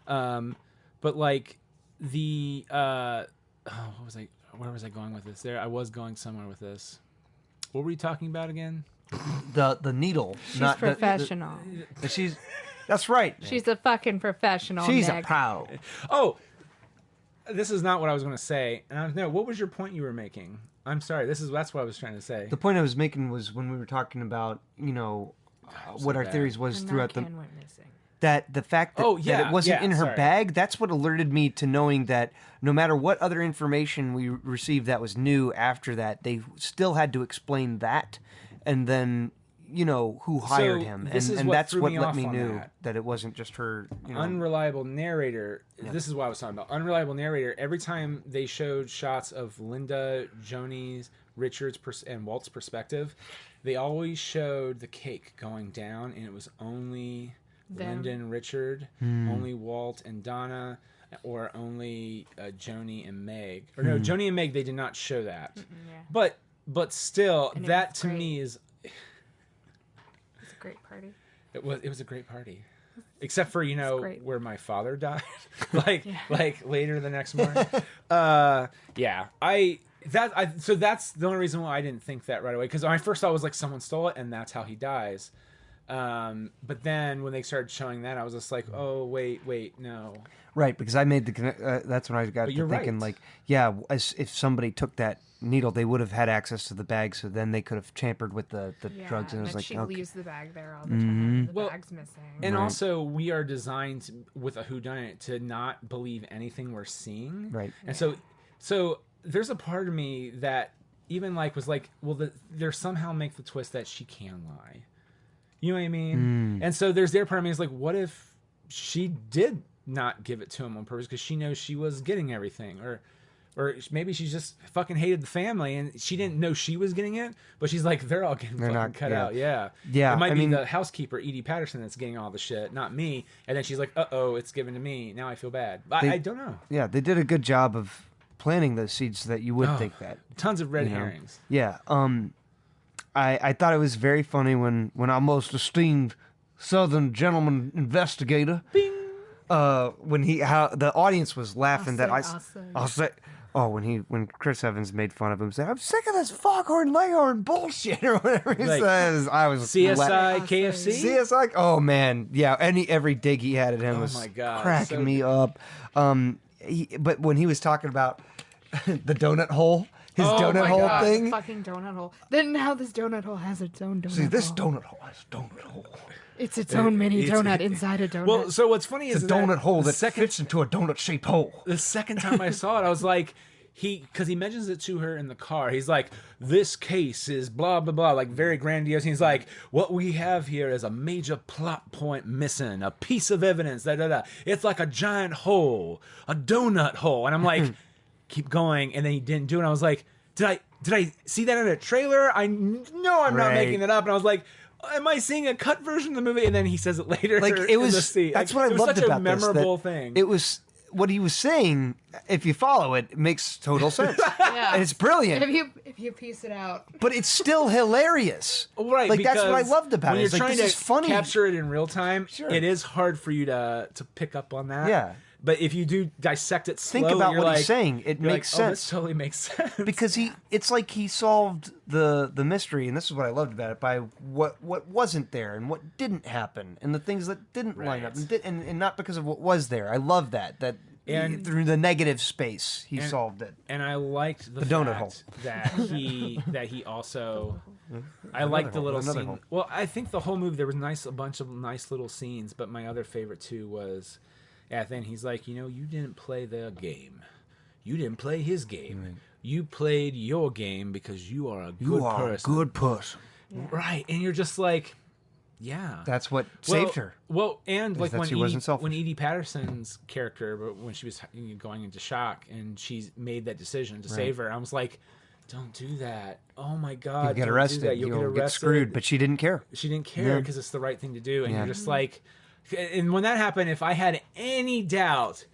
Speaker 1: But like where was I going with this? I was going somewhere with this. What were you talking about again?
Speaker 2: The needle.
Speaker 3: She's professional.
Speaker 2: That's right.
Speaker 3: She's a fucking professional.
Speaker 2: She's
Speaker 3: Nick.
Speaker 2: a pro.
Speaker 1: Oh, this is not what I was going to say. No, what was your point you were making? I'm sorry. That's what I was trying to say.
Speaker 2: The point I was making was when we were talking about, what our theories was
Speaker 3: And
Speaker 2: throughout
Speaker 3: Ken went missing.
Speaker 2: that the fact that, that it wasn't in her bag, that's what alerted me to knowing that no matter what other information we received that was new after that, they still had to explain that, and then who hired him, and that's what let me know that it wasn't just her.
Speaker 1: Unreliable narrator. Yeah. This is what I was talking about. Unreliable narrator. Every time they showed shots of Linda, Joni's, Richard's, and Walt's perspective, they always showed the cake going down, and it was only Linda and Richard, only Walt and Donna, or only Joni and Meg. Or no, Joni and Meg, they did not show that. Yeah. But still, that to me is...
Speaker 3: It's a great party.
Speaker 1: It was a great party. Except for, where my father died. like later the next morning. So that's the only reason why I didn't think that right away. Because my first thought was like someone stole it and that's how he dies. But then when they started showing that, I was just like, oh, wait, no.
Speaker 2: Right, because I made that's when I got to thinking, like, if somebody took that needle, they would have had access to the bag, so then they could have tampered with the drugs. And it was like,
Speaker 3: she leaves the bag there all the time. The bag's missing.
Speaker 1: And also, we are designed with a whodunit to not believe anything we're seeing.
Speaker 2: Right.
Speaker 1: And so there's a part of me that even was like, well, they somehow make the twist that she can lie. You know what I mean? And so there's their part of me is like, what if she did not give it to him on purpose because she knows she was getting everything, or maybe she just fucking hated the family and she didn't know she was getting it, but she's like, they're all getting cut out. Yeah. It might be the housekeeper, Edie Patterson, that's getting all the shit, not me. And then she's like, it's given to me. Now I feel bad. I don't know. Yeah,
Speaker 2: they did a good job of planting those seeds so that you would think that.
Speaker 1: Tons of red herrings.
Speaker 2: Yeah. I thought it was very funny when our most esteemed Southern gentleman investigator, when the audience was laughing I'll say, when Chris Evans made fun of him, said, "I'm sick of this foghorn leghorn bullshit," or whatever he says. I was
Speaker 1: CSI, KFC,
Speaker 2: CSI. Oh man, yeah. Every dig he had at him was cracking me up. But when he was talking about the donut hole. His donut hole thing.
Speaker 3: The fucking donut hole. Then now this donut hole has its own donut hole.
Speaker 2: See, this donut hole has a donut hole.
Speaker 3: It's its own mini donut inside a donut.
Speaker 1: Well, so what's funny is
Speaker 2: a donut hole that fits into a donut-shaped hole.
Speaker 1: The second time I saw it, I was like, because he mentions it to her in the car. He's like, this case is blah, blah, blah, like very grandiose. He's like, what we have here is a major plot point missing, a piece of evidence, da, da, da. It's like a giant hole, a donut hole. And I'm like... keep going, and then he didn't do it. And I was like, did I see that in a trailer? I know I'm not making it up. And I was like, am I seeing a cut version of the movie? And then he says it later.
Speaker 2: Like it was. That's what I loved about this.
Speaker 1: It was such a memorable thing.
Speaker 2: It was what he was saying. If you follow it, makes total sense. And it's brilliant.
Speaker 3: If you piece it out,
Speaker 2: but it's still hilarious.
Speaker 1: Right,
Speaker 2: like that's what I loved about it.
Speaker 1: When you're
Speaker 2: trying
Speaker 1: to
Speaker 2: funny.
Speaker 1: Capture it in real time, it is hard for you to pick up on that.
Speaker 2: Yeah.
Speaker 1: But if you do dissect it slowly,
Speaker 2: Think about
Speaker 1: you're
Speaker 2: what
Speaker 1: like,
Speaker 2: he's saying. It
Speaker 1: you're
Speaker 2: makes
Speaker 1: like, oh,
Speaker 2: sense.
Speaker 1: this totally makes sense.
Speaker 2: Because it's like he solved the mystery, and this is what I loved about it, by what wasn't there and what didn't happen, and the things that didn't line up, and not because of what was there. I love that through the negative space he solved it.
Speaker 1: And I liked the
Speaker 2: donut
Speaker 1: fact
Speaker 2: hole.
Speaker 1: that he also. I liked the little scene.
Speaker 2: hole.
Speaker 1: Well, I think the whole movie there was a bunch of nice little scenes, but my other favorite too was at the end he's like, you didn't play the game, you didn't play his game,
Speaker 2: Right.
Speaker 1: you played your game because you are a good person.
Speaker 2: Good person.
Speaker 1: Right, and you're just like, yeah,
Speaker 2: That's what saved her.
Speaker 1: Well, and like
Speaker 2: that
Speaker 1: when
Speaker 2: she wasn't selfish.
Speaker 1: when Edie Patterson's character, when she was going into shock and she made that decision to save her, I was like, don't do that. Oh my God,
Speaker 2: You'll get
Speaker 1: don't do
Speaker 2: arrested.
Speaker 1: that. You'll get arrested.
Speaker 2: screwed. But she didn't care.
Speaker 1: She didn't care
Speaker 2: Yeah.
Speaker 1: because it's the right thing to do, and
Speaker 2: Yeah.
Speaker 1: you're just like, and when that happened, if I had any doubt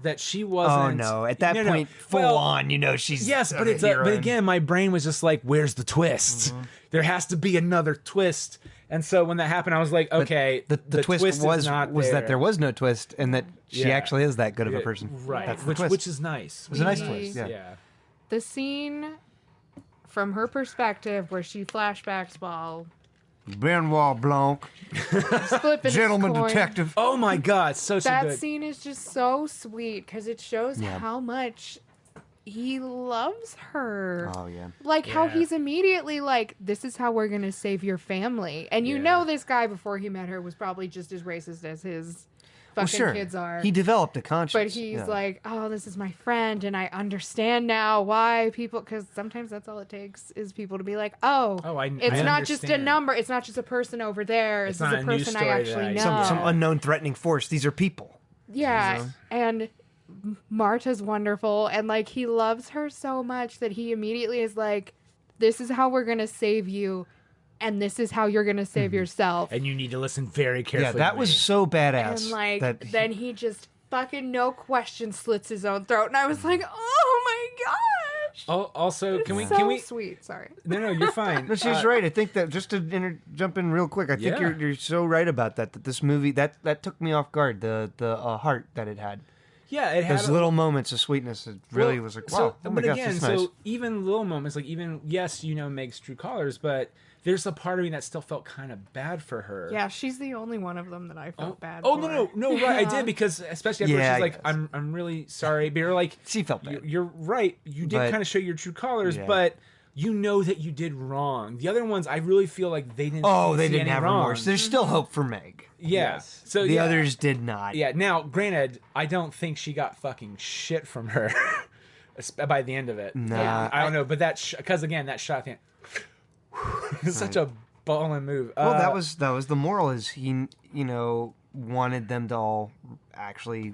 Speaker 1: that she wasn't,
Speaker 2: Oh no! At that
Speaker 1: no.
Speaker 2: point, full
Speaker 1: Well,
Speaker 2: on, she's
Speaker 1: yes, but
Speaker 2: a
Speaker 1: it's but
Speaker 2: heroine.
Speaker 1: again, my brain was just like, where's the twist? There has to be another twist. And so when that happened, I was like, okay,
Speaker 2: The twist
Speaker 1: is
Speaker 2: was
Speaker 1: not
Speaker 2: that there was no twist, and that she
Speaker 1: Yeah.
Speaker 2: actually is that good of a person.
Speaker 1: right?
Speaker 2: That's the
Speaker 1: Which
Speaker 2: twist.
Speaker 1: which is nice.
Speaker 2: It was a nice
Speaker 3: We-
Speaker 2: twist. Yeah.
Speaker 1: Yeah.
Speaker 3: The scene from her perspective where she flashbacks while
Speaker 2: Benoit Blanc,
Speaker 3: flipping
Speaker 2: gentleman
Speaker 3: his coin.
Speaker 2: detective.
Speaker 1: Oh my God, so
Speaker 3: That
Speaker 1: good.
Speaker 3: scene is just so sweet because it shows
Speaker 2: Yeah.
Speaker 3: how much he loves her.
Speaker 2: Oh yeah.
Speaker 3: Like how
Speaker 1: Yeah.
Speaker 3: he's immediately like, this is how we're going to save your family. And you
Speaker 1: Yeah.
Speaker 3: know this guy before he met her was probably just as racist as his
Speaker 2: Well,
Speaker 3: fucking
Speaker 2: sure.
Speaker 3: kids are.
Speaker 2: He developed a conscience.
Speaker 3: But he's like, oh, this is my friend, and I understand now why people, because sometimes that's all it takes is people to be like, oh,
Speaker 1: I
Speaker 3: it's not just a
Speaker 1: understand.
Speaker 3: number, it's not just a person over there,
Speaker 1: It's
Speaker 3: this is
Speaker 1: not
Speaker 3: a
Speaker 1: a news
Speaker 3: person I
Speaker 1: story
Speaker 3: actually
Speaker 1: that
Speaker 3: know.
Speaker 1: I-
Speaker 2: some unknown threatening force. These are people.
Speaker 3: Yeah, and Marta's wonderful, and like he loves her so much that he immediately is like, this is how we're gonna save you, and this is how you're gonna save yourself.
Speaker 1: And you need to listen very carefully.
Speaker 2: Yeah, that
Speaker 1: to
Speaker 2: was
Speaker 1: me.
Speaker 2: so badass.
Speaker 3: And like
Speaker 2: that
Speaker 3: then he just fucking no question slits his own throat, and I was like, oh my gosh.
Speaker 1: Also, can we
Speaker 3: so
Speaker 1: can we?
Speaker 3: sweet. Sorry.
Speaker 1: No, you're fine.
Speaker 2: No, she's right. I think that just to jump in real quick, I think
Speaker 1: Yeah.
Speaker 2: you're so right about that. That this movie that took me off guard. The heart that it had.
Speaker 1: Yeah, it had
Speaker 2: Those
Speaker 1: a-
Speaker 2: little moments of sweetness. It really
Speaker 1: Well,
Speaker 2: was like,
Speaker 1: so-
Speaker 2: wow. Oh my
Speaker 1: but
Speaker 2: gosh,
Speaker 1: again,
Speaker 2: that's
Speaker 1: so
Speaker 2: nice.
Speaker 1: even little moments, like even yes, Meg's true colors, but there's a part of me that still felt kind of bad for her.
Speaker 3: Yeah, she's the only one of them that I felt bad
Speaker 1: Oh
Speaker 3: for.
Speaker 1: no, right, I did because especially after
Speaker 2: Yeah,
Speaker 1: she's
Speaker 2: I
Speaker 1: like,
Speaker 2: guess.
Speaker 1: I'm really sorry, but you're like,
Speaker 2: She felt bad.
Speaker 1: You're right. You did
Speaker 2: But-
Speaker 1: kind of show your true colors,
Speaker 2: Yeah.
Speaker 1: but you know that you did wrong. The other ones, I really feel like they didn't.
Speaker 2: Oh, they
Speaker 1: see
Speaker 2: didn't
Speaker 1: any
Speaker 2: have
Speaker 1: wrong.
Speaker 2: remorse. There's still hope for Meg.
Speaker 1: Yeah. So
Speaker 2: The
Speaker 1: yeah.
Speaker 2: others did not.
Speaker 1: Yeah. Now, granted, I don't think she got fucking shit from her by the end of it.
Speaker 2: Nah.
Speaker 3: Yeah.
Speaker 1: I don't know, but because again, that shot at the end, it's such a balling move.
Speaker 2: Well, that was the moral. Is he wanted them to all actually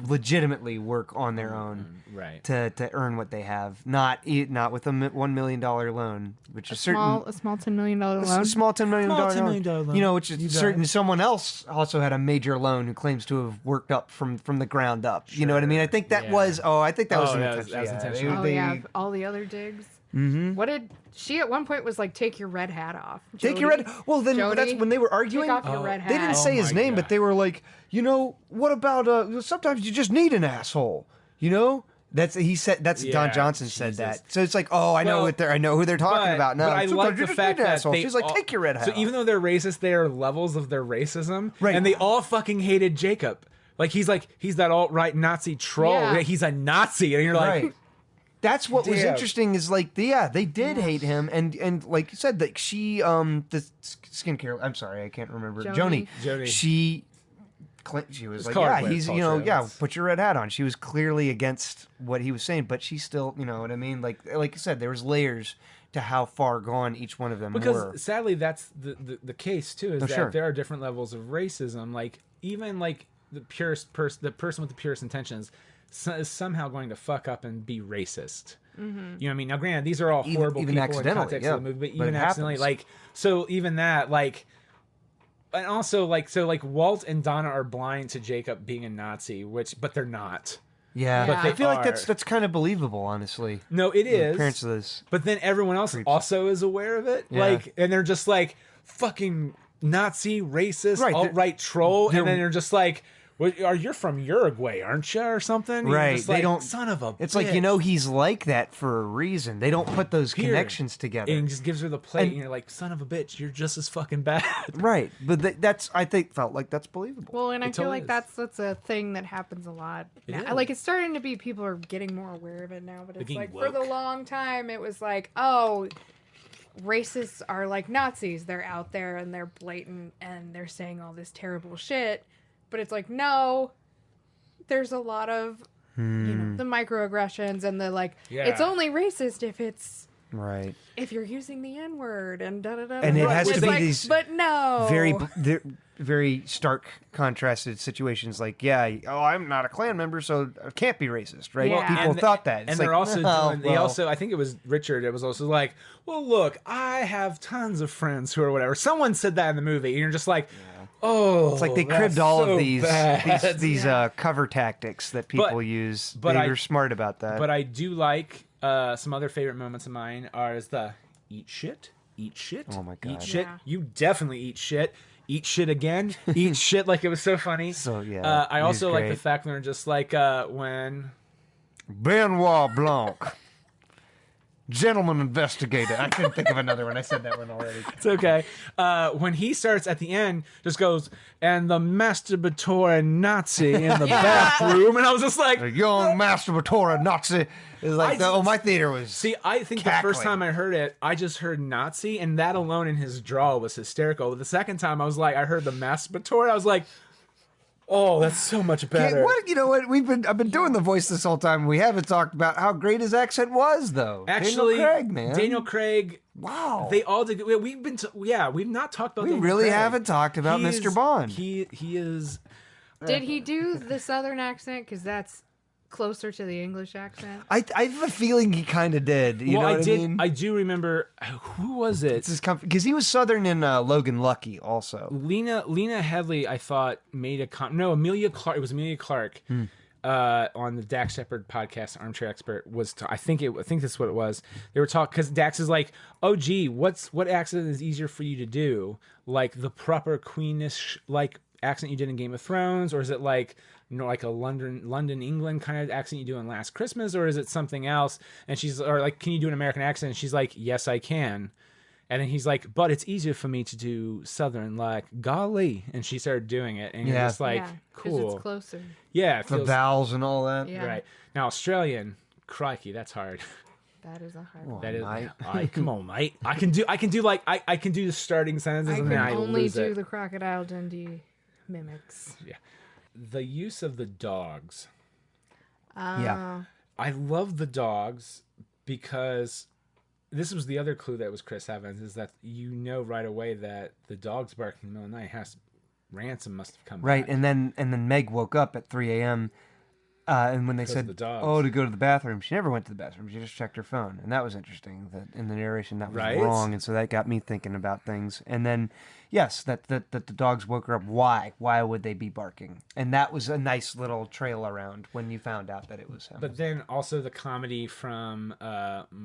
Speaker 2: legitimately work on their own
Speaker 1: right.
Speaker 2: to earn what they have, not with a $1 million loan, which is certain.
Speaker 3: A small $10 million
Speaker 2: A
Speaker 3: loan.
Speaker 2: small $10 million
Speaker 1: Small $10
Speaker 2: loan.
Speaker 1: million loan.
Speaker 2: Which
Speaker 1: You
Speaker 2: is
Speaker 1: got
Speaker 2: certain.
Speaker 1: it.
Speaker 2: Someone else also had a major loan who claims to have worked up from the ground up. You know what I mean? I think that
Speaker 1: Yeah.
Speaker 2: was. Oh, I think that was
Speaker 1: Oh,
Speaker 2: an
Speaker 1: that was
Speaker 2: intention.
Speaker 1: intentional.
Speaker 3: Oh yeah, all the other digs. Mm-hmm. What did she at one point was like? Take your red hat off.
Speaker 2: Take your
Speaker 3: Jody?
Speaker 2: red. Well, then
Speaker 3: Jody,
Speaker 2: that's when they were arguing.
Speaker 3: Take off your red hat.
Speaker 2: They didn't say his
Speaker 1: my
Speaker 2: name,
Speaker 1: God.
Speaker 2: but they were like, what about? Sometimes you just need an asshole. That's he said. That's
Speaker 1: Yeah,
Speaker 2: Don Johnson said
Speaker 1: Jesus.
Speaker 2: that. So it's like, oh, I know
Speaker 1: Well,
Speaker 2: what I know who they're talking about. No,
Speaker 1: but I
Speaker 2: sometimes
Speaker 1: like
Speaker 2: you
Speaker 1: the
Speaker 2: just
Speaker 1: fact
Speaker 2: need an
Speaker 1: that
Speaker 2: asshole.
Speaker 1: they
Speaker 2: She's like,
Speaker 1: all-
Speaker 2: take your red hat.
Speaker 1: So
Speaker 2: off.
Speaker 1: even though they're racist, they are levels of their racism,
Speaker 2: Right.
Speaker 1: And they all fucking hated Jacob. He's that alt-right Nazi troll.
Speaker 3: Yeah.
Speaker 1: He's a Nazi, and you're like,
Speaker 2: right. That's what was
Speaker 1: Damn.
Speaker 2: interesting is like, they did hate him, and like you said, like she, the skincare. I'm sorry, I can't remember.
Speaker 3: Joni.
Speaker 1: Joni.
Speaker 2: She was
Speaker 1: It's
Speaker 2: like,
Speaker 1: color
Speaker 2: yeah,
Speaker 1: play,
Speaker 2: he's,
Speaker 1: culture, it's-
Speaker 2: put your red hat on. She was clearly against what he was saying, but she still, you know what I mean? Like I said, there was layers to how far gone each one of them
Speaker 1: because
Speaker 2: were.
Speaker 1: sadly that's the case too. Is
Speaker 2: Oh,
Speaker 1: that
Speaker 2: sure.
Speaker 1: there are different levels of racism. Like even like the purest person, the person with the purest intentions, is somehow going to fuck up and be racist.
Speaker 3: Mm-hmm.
Speaker 1: You know what I mean? Now, granted, these are all horrible
Speaker 2: even
Speaker 1: people in
Speaker 2: accidentally,
Speaker 1: context
Speaker 2: yeah.
Speaker 1: of the movie, but
Speaker 2: But
Speaker 1: even
Speaker 2: it
Speaker 1: accidentally,
Speaker 2: happens.
Speaker 1: like, so even that, like, and also, like, so, like, Walt and Donna are blind to Jacob being a Nazi, but they're not.
Speaker 2: Yeah,
Speaker 3: But
Speaker 1: they
Speaker 2: I feel like
Speaker 1: are.
Speaker 2: that's kind of believable, honestly.
Speaker 1: No, it
Speaker 2: The
Speaker 1: is.
Speaker 2: appearance of this.
Speaker 1: But then everyone else also is aware of it.
Speaker 2: Yeah.
Speaker 1: Like, and they're just like, fucking Nazi, racist,
Speaker 2: Right,
Speaker 1: alt-right troll.
Speaker 2: they're-
Speaker 1: And then they're just like, You're from Uruguay, aren't you, or something? And you're
Speaker 2: Right.
Speaker 1: just
Speaker 2: They
Speaker 1: like,
Speaker 2: don't.
Speaker 1: son of a
Speaker 2: It's
Speaker 1: bitch.
Speaker 2: like, you know, he's like that for a reason. They don't put those
Speaker 1: Here.
Speaker 2: connections together.
Speaker 1: And he just gives her the plate, and you're like, son of a bitch, you're just as fucking bad.
Speaker 2: Right. But that's, I think, felt like that's believable.
Speaker 3: Well, and I feel
Speaker 1: totally
Speaker 3: like
Speaker 1: is.
Speaker 3: that's a thing that happens a lot.
Speaker 1: It
Speaker 3: Now.
Speaker 1: is.
Speaker 3: Like it's starting to be people are getting more aware of it now, but it's
Speaker 1: getting
Speaker 3: like for the
Speaker 1: woke.
Speaker 3: long time it was like, oh, racists are like Nazis. They're out there and they're blatant and they're saying all this terrible shit. But it's like, no, there's a lot of you know, the microaggressions and the like.
Speaker 1: Yeah.
Speaker 3: It's only racist if it's
Speaker 2: Right.
Speaker 3: if you're using the N-word and da da da.
Speaker 2: And it has
Speaker 3: It's
Speaker 2: to be
Speaker 3: like,
Speaker 2: these
Speaker 3: but no,
Speaker 2: very stark contrasted situations. Like, yeah, oh, I'm not a Klan member, so I can't be racist, right?
Speaker 3: Yeah.
Speaker 2: People
Speaker 1: And-
Speaker 2: thought that. It's
Speaker 1: And
Speaker 2: like,
Speaker 1: they're also
Speaker 2: no,
Speaker 1: doing, they
Speaker 2: well,
Speaker 1: also, I think it was Richard, it was also like, well, look, I have tons of friends who are whatever. Someone said that in the movie, and you're just like, oh,
Speaker 2: it's like they
Speaker 1: that's
Speaker 2: cribbed all
Speaker 1: so
Speaker 2: of these
Speaker 1: bad.
Speaker 2: these cover tactics that people use.
Speaker 1: but
Speaker 2: They
Speaker 1: I-
Speaker 2: were smart about that.
Speaker 1: But I do like some other favorite moments of mine are the eat shit. Oh my god! Eat shit.
Speaker 3: Yeah.
Speaker 1: You definitely eat shit. Eat shit again. Eat shit like it was so funny.
Speaker 2: So, yeah,
Speaker 1: I
Speaker 2: he's
Speaker 1: also like the
Speaker 2: great.
Speaker 1: fact that they're just like when
Speaker 2: Benoit Blanc, gentleman investigator. I couldn't think of another one. I said that one already.
Speaker 1: it's okay. When he starts at the end, just goes and the masturbatory Nazi in the bathroom, and I was just like,
Speaker 2: A young masturbatory Nazi is like, my theater was.
Speaker 1: see, I think the
Speaker 2: cackling.
Speaker 1: first time I heard it, I just heard Nazi, and that alone in his drawl was hysterical. The second time, I was like, I heard the masturbatory, I was like, oh, that's so much better.
Speaker 2: What, you know what? I've been doing the voice this whole time. We haven't talked about how great his accent was, though.
Speaker 1: Actually,
Speaker 2: Daniel Craig, man.
Speaker 1: Daniel Craig.
Speaker 2: Wow.
Speaker 1: They all did. We've been. We've not talked about.
Speaker 2: We
Speaker 1: Daniel
Speaker 2: really
Speaker 1: Craig.
Speaker 2: haven't talked about
Speaker 1: He
Speaker 2: Mr.
Speaker 1: is-
Speaker 2: Bond.
Speaker 1: He is.
Speaker 3: Did he do the Southern accent? Because that's closer to the English accent.
Speaker 2: I have a feeling he kind of did. You know what
Speaker 1: I did.
Speaker 2: I mean?
Speaker 1: I do remember. Who was it?
Speaker 2: Because he was Southern in Logan Lucky also.
Speaker 1: Lena Headley. I thought made a no. Amelia Clark. It was Amelia Clark. On the Dax Shepard podcast, Armchair Expert I think that's what it was. They were talking because Dax is like, oh gee, what accent is easier for you to do? Like the proper Queenish like accent you did in Game of Thrones, or is it like like a London England kind of accent you do in Last Christmas, or is it something else? And she's or like, can you do an American accent? And she's like, yes, I can. And then he's like, but it's easier for me to do Southern, like, golly. And she started doing it. And you're
Speaker 2: Yeah.
Speaker 1: just like,
Speaker 3: 'cause
Speaker 1: cool.
Speaker 3: it's closer.
Speaker 1: Yeah, it
Speaker 2: The
Speaker 1: feels
Speaker 2: vowels and all that.
Speaker 3: Yeah.
Speaker 1: right. Now, Australian, crikey, that's hard.
Speaker 3: That is a hard one.
Speaker 1: That is,
Speaker 2: mate.
Speaker 1: come on, mate. I can do like, I can do the starting sentences
Speaker 3: I
Speaker 1: and
Speaker 3: can
Speaker 1: then I
Speaker 3: only
Speaker 1: lose
Speaker 3: do
Speaker 1: it.
Speaker 3: the Crocodile Dundee mimics.
Speaker 1: The use of the dogs.
Speaker 2: Yeah.
Speaker 1: I love the dogs because this was the other clue that was Chris Evans, is that you know right away that the dog's barking in the middle of the night Ransom must have come
Speaker 2: Right,
Speaker 1: back.
Speaker 2: and then Meg woke up at 3 a.m. And when they
Speaker 1: Because
Speaker 2: said,
Speaker 1: of the dogs.
Speaker 2: "Oh, to go to the bathroom," she never went to the bathroom. She just checked her phone, and that was interesting. That in the narration that was
Speaker 1: Right?
Speaker 2: wrong, and so that got me thinking about things. And then, yes, that the dogs woke her up. Why? Why would they be barking? And that was a nice little trail around when you found out that it was him.
Speaker 1: But then also the comedy from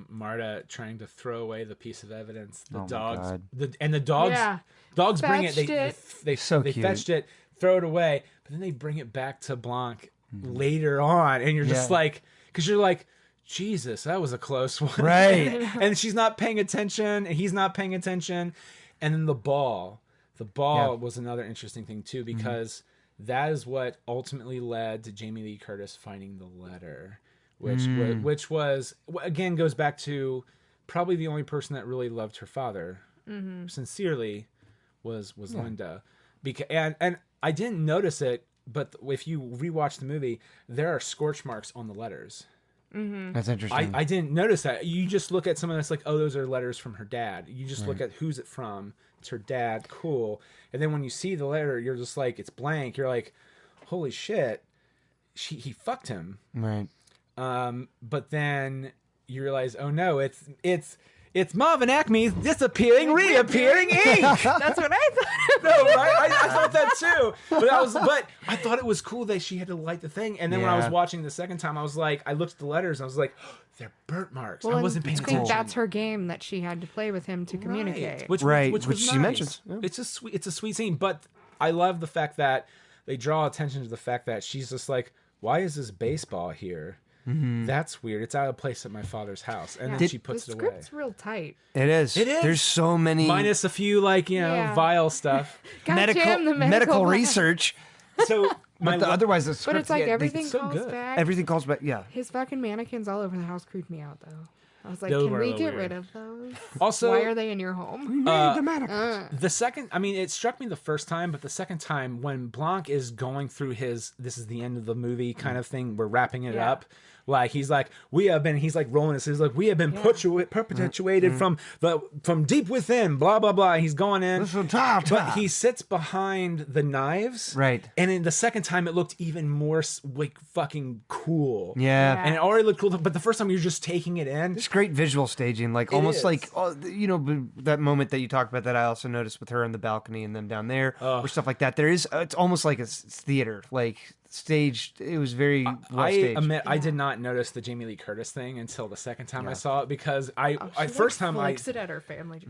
Speaker 1: Marta trying to throw away the piece of evidence. The
Speaker 2: Oh my
Speaker 1: dogs,
Speaker 2: God.
Speaker 1: the dogs,
Speaker 3: Yeah.
Speaker 1: dogs bring it.
Speaker 3: Fetched it.
Speaker 2: So
Speaker 1: they
Speaker 2: cute.
Speaker 1: fetched it, throw it away, but then they bring it back to Blanc later on, and you're just
Speaker 2: Yeah.
Speaker 1: like, because you're like, Jesus, that was a close one,
Speaker 2: Right.
Speaker 1: and she's not paying attention, and he's not paying attention, and then the ball
Speaker 2: Yeah.
Speaker 1: was another interesting thing too, because that is what ultimately led to Jamie Lee Curtis finding the letter, which was again goes back to probably the only person that really loved her father sincerely was Linda, because and I didn't notice it, but if you rewatch the movie, there are scorch marks on the letters.
Speaker 2: That's interesting.
Speaker 1: I didn't notice that. You just look at someone that's like, oh, those are letters from her dad. You just look at who's it from. It's her dad. Cool. And then when you see the letter, you're just like, it's blank. You're like, holy shit, he fucked him.
Speaker 2: Right.
Speaker 1: But then you realize, oh no, it's Marvin Acme's disappearing, reappearing ink.
Speaker 3: That's what I thought.
Speaker 1: No, right? I thought that too. But I thought it was cool that she had to light the thing. And then when I was
Speaker 2: Yeah.
Speaker 1: watching the second time, I was like, I looked at the letters and I was like, oh, they're burnt marks.
Speaker 3: Well,
Speaker 1: I wasn't paying
Speaker 3: I think
Speaker 1: attention.
Speaker 3: that's her game that she had to play with him to communicate.
Speaker 1: Which
Speaker 2: Right,
Speaker 1: was
Speaker 2: which she
Speaker 1: nice.
Speaker 2: mentions. Yeah.
Speaker 1: It's a sweet scene, but I love the fact that they draw attention to the fact that she's just like, why is this baseball here? That's weird. It's out of place at my father's house. And then she puts it away.
Speaker 3: The script's real tight.
Speaker 2: It is.
Speaker 1: It is.
Speaker 2: There's so many
Speaker 1: Minus a few, like, vile stuff.
Speaker 2: medical research.
Speaker 1: So,
Speaker 2: otherwise, the script,
Speaker 3: but it's like everything
Speaker 1: so
Speaker 3: calls
Speaker 1: good.
Speaker 3: back.
Speaker 2: Everything calls back. Yeah.
Speaker 3: His fucking mannequins all over the house creeped me out, though. I was like,
Speaker 1: Those
Speaker 3: can
Speaker 1: were a
Speaker 3: we
Speaker 1: little
Speaker 3: get
Speaker 1: weird.
Speaker 3: rid of those?
Speaker 1: Also,
Speaker 3: why are they in your home?
Speaker 1: the second, I mean, it struck me the first time, but the second time when Blanc is going through his, this is the end of the movie kind of thing, we're wrapping it up. Like he's like, he's like rolling his, he's like, we have been perpetuated from deep within, blah blah blah. He's going in, but he sits behind the knives,
Speaker 2: right?
Speaker 1: And in the second time, it looked even more like fucking cool,
Speaker 2: yeah.
Speaker 1: And it already looked cool, but the first time you're just taking it in.
Speaker 2: It's great visual staging, like almost like that moment that you talked about that I also noticed with her on the balcony and them down there, or stuff like that. There is, it's almost like it's theater, like. Staged. It was very well staged.
Speaker 1: I admit I did not notice the Jamie Lee Curtis thing until the second time I saw it because first time I
Speaker 3: it at her family.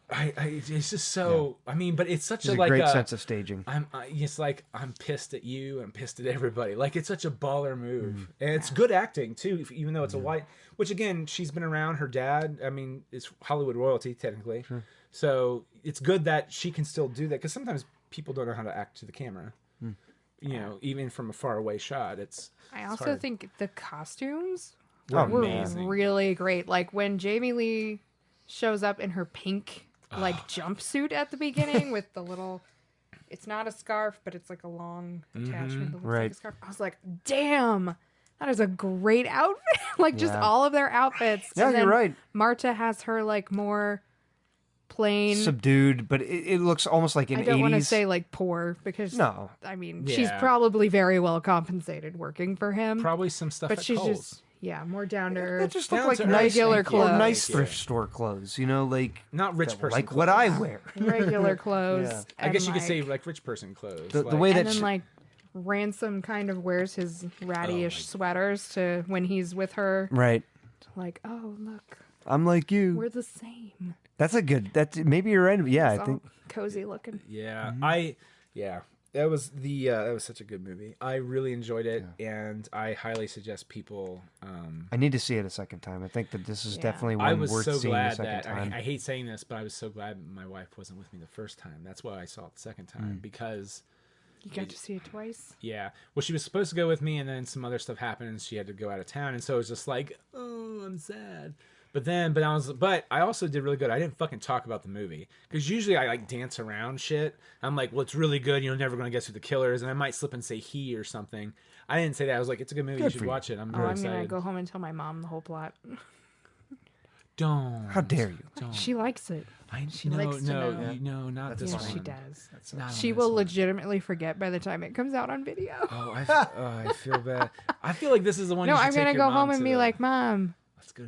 Speaker 1: it's just so I mean, but it's such a like
Speaker 2: great sense of staging.
Speaker 1: It's like I'm pissed at you, I'm pissed at everybody. Like it's such a baller move, and it's good acting too, even though it's a white. Which again, she's been around her dad. I mean, it's Hollywood royalty technically, so it's good that she can still do that because sometimes people don't know how to act to the camera. You know, even from a far away shot,
Speaker 3: I also think the costumes
Speaker 1: were
Speaker 3: were
Speaker 1: amazing.
Speaker 3: really great. Like when Jamie Lee shows up in her pink jumpsuit at the beginning with the little, it's not a scarf, but it's like a long attachment that looks like a scarf. I was like, damn, that is a great outfit. Like just all of their outfits.
Speaker 2: Yeah,
Speaker 3: and then
Speaker 2: you're right.
Speaker 3: Marta has her like more plain,
Speaker 2: subdued, but it looks almost like an 80s.
Speaker 3: I don't want to say like poor because
Speaker 2: no,
Speaker 3: I mean she's probably very well compensated working for him.
Speaker 1: Probably some stuff,
Speaker 3: but
Speaker 1: at
Speaker 3: she's
Speaker 1: Kohl's.
Speaker 3: just more down to earth.
Speaker 2: It just look like
Speaker 3: regular clothes,
Speaker 2: or nice thrift store clothes. You know, like
Speaker 1: not rich person,
Speaker 2: like
Speaker 1: clothes.
Speaker 2: what I wear.
Speaker 3: Regular clothes.
Speaker 2: Yeah.
Speaker 1: I guess you could say like rich person clothes.
Speaker 2: The way that
Speaker 3: and then Ransom kind of wears his ratty-ish sweaters to when he's with her.
Speaker 2: Right.
Speaker 3: Like, oh look,
Speaker 2: I'm like you.
Speaker 3: we're the same.
Speaker 2: That's a good. That's maybe you're right. Yeah,
Speaker 3: It's
Speaker 2: I think
Speaker 3: cozy looking.
Speaker 1: Yeah, that was such a good movie. I really enjoyed it, and I highly suggest people.
Speaker 2: I need to see it a second time. I think that this is definitely one worth seeing a second time.
Speaker 1: I hate saying this, but I was so glad my wife wasn't with me the first time. That's why I saw it the second time because
Speaker 3: you got to see it twice.
Speaker 1: Yeah, well, she was supposed to go with me, and then some other stuff happened, and she had to go out of town, and so it was just like, oh, I'm sad. But I also did really good. I didn't fucking talk about the movie because usually I like dance around shit. I'm like, well, it's really good. You're never gonna guess who the killer is, and I might slip and say he or something. I didn't say that. I was like, it's a good movie. You should watch it. I'm really excited.
Speaker 3: I'm gonna go home and tell my mom the whole plot.
Speaker 1: Don't.
Speaker 2: How dare you?
Speaker 1: Don't.
Speaker 3: She likes it.
Speaker 1: She
Speaker 3: likes to know.
Speaker 1: No, not this one.
Speaker 3: She does.
Speaker 1: Not
Speaker 3: she
Speaker 1: on
Speaker 3: will
Speaker 1: this one.
Speaker 3: legitimately forget by the time it comes out on video.
Speaker 1: Oh, I feel bad. I feel like this is the one.
Speaker 3: No,
Speaker 1: you should
Speaker 3: I'm gonna
Speaker 1: take your
Speaker 3: go home
Speaker 1: mom
Speaker 3: and
Speaker 1: to
Speaker 3: be like, Mom,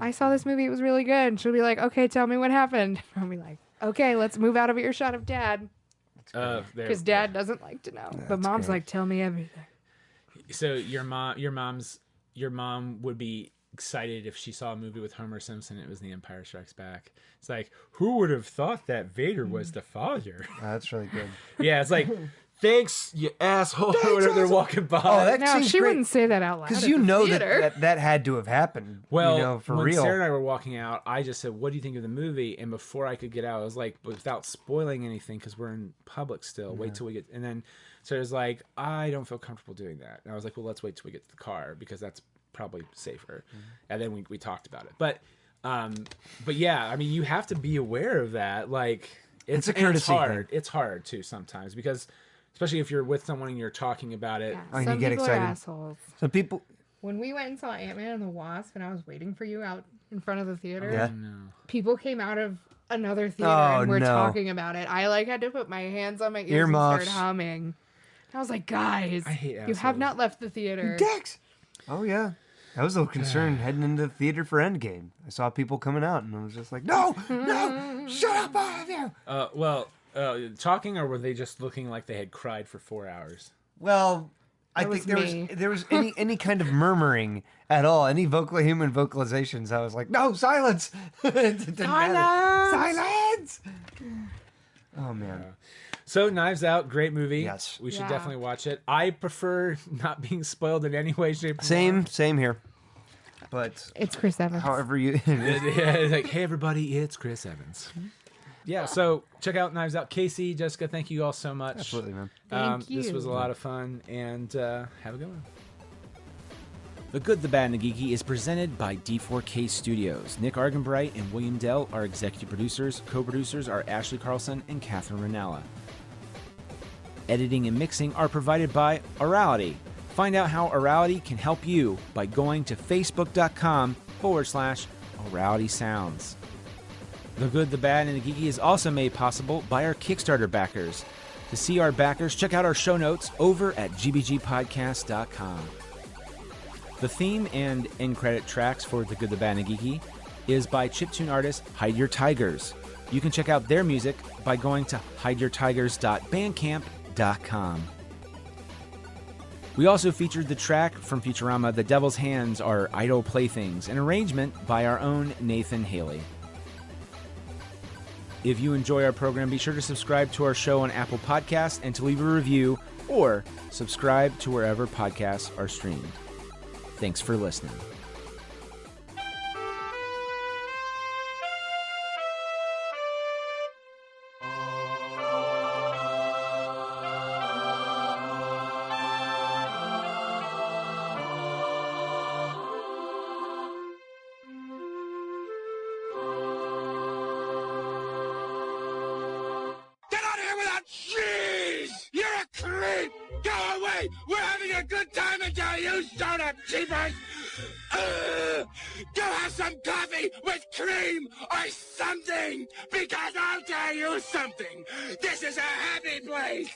Speaker 3: I saw this movie. It was really good. And she'll be like, okay, tell me what happened. I'll be like, okay, let's move out of earshot of Dad. Because Dad doesn't like to know. But Mom's like, tell me everything.
Speaker 1: So your mom would be excited if she saw a movie with Homer Simpson. It was The Empire Strikes Back. It's like, who would have thought that Vader was the father?
Speaker 2: That's really good.
Speaker 1: Yeah, it's like, thanks, you asshole. Or whatever they're walking by.
Speaker 2: Oh, that
Speaker 3: No,
Speaker 2: seems
Speaker 3: she
Speaker 2: great.
Speaker 3: wouldn't say that out loud.
Speaker 2: Because
Speaker 3: at
Speaker 2: you
Speaker 3: the
Speaker 2: know
Speaker 3: theater.
Speaker 2: that had to have happened.
Speaker 1: Well,
Speaker 2: for
Speaker 1: when
Speaker 2: real.
Speaker 1: Sarah and I were walking out, I just said, what do you think of the movie? And before I could get out, I was like, without spoiling anything, because we're in public still, wait till we get... And then Sarah's like, I don't feel comfortable doing that. And I was like, well, let's wait till we get to the car, because that's probably safer. And then we talked about it. But yeah, I mean, you have to be aware of that. Like,
Speaker 2: it's a courtesy
Speaker 1: it's hard.
Speaker 2: thing.
Speaker 1: It's hard, too, sometimes, because... Especially if you're with someone and you're talking about it.
Speaker 3: Yeah,
Speaker 2: and
Speaker 3: some
Speaker 2: you get
Speaker 3: people
Speaker 2: excited.
Speaker 3: are assholes.
Speaker 2: Some people...
Speaker 3: When we went and saw Ant-Man and the Wasp, and I was waiting for you out in front of the theater,
Speaker 2: Yeah.
Speaker 3: people came out of another theater
Speaker 2: Oh,
Speaker 3: and were
Speaker 2: no.
Speaker 3: talking about it. I had to put my hands on my ears
Speaker 2: Earmuffs.
Speaker 3: and start humming. I was like, guys,
Speaker 1: I hate
Speaker 3: you have
Speaker 1: assholes.
Speaker 3: not left the theater.
Speaker 2: Dex! Oh, yeah. I was a little concerned heading into the theater for Endgame. I saw people coming out, and I was just like, no, shut up, all of you!
Speaker 1: Talking, or were they just looking like they had cried for 4 hours?
Speaker 2: Well, I
Speaker 3: That
Speaker 2: think
Speaker 3: was
Speaker 2: there was any kind of murmuring at all, any human vocalizations. I was like, no, silence! Silence! Oh, man.
Speaker 1: So, Knives Out, great movie.
Speaker 2: Yes.
Speaker 1: We should
Speaker 3: Yeah.
Speaker 1: definitely watch it. I prefer not being spoiled in any way, shape, or form.
Speaker 2: Same here. But
Speaker 3: It's Chris Evans.
Speaker 2: however you...
Speaker 1: Yeah, it's like, hey, everybody, it's Chris Evans. Yeah, so check out Knives Out. Casey, Jessica, thank you all so much.
Speaker 2: Absolutely, man.
Speaker 3: Thank
Speaker 1: This
Speaker 3: you.
Speaker 1: was a lot of fun, and have a good one. The Good, the Bad, and the Geeky is presented by D4K Studios. Nick Argenbright and William Dell are executive producers. Co-producers are Ashley Carlson and Catherine Ranella. Editing and mixing are provided by Orality. Find out how Orality can help you by going to facebook.com/Orality Sounds. The Good, the Bad, and the Geeky is also made possible by our Kickstarter backers. To see our backers, check out our show notes over at gbgpodcast.com. The theme and end credit tracks for The Good, the Bad, and the Geeky is by chiptune artist Hide Your Tigers. You can check out their music by going to hideyourtigers.bandcamp.com. We also featured the track from Futurama, The Devil's Hands Are Idle Playthings, an arrangement by our own Nathan Haley. If you enjoy our program, be sure to subscribe to our show on Apple Podcasts and to leave a review or subscribe to wherever podcasts are streamed. Thanks for listening.
Speaker 4: Get out of here without cheese! You're a creep! Go away! We're having a good time until you start up, cheapers! Go have some coffee with cream or something! Because I'll tell you something! This is a happy place!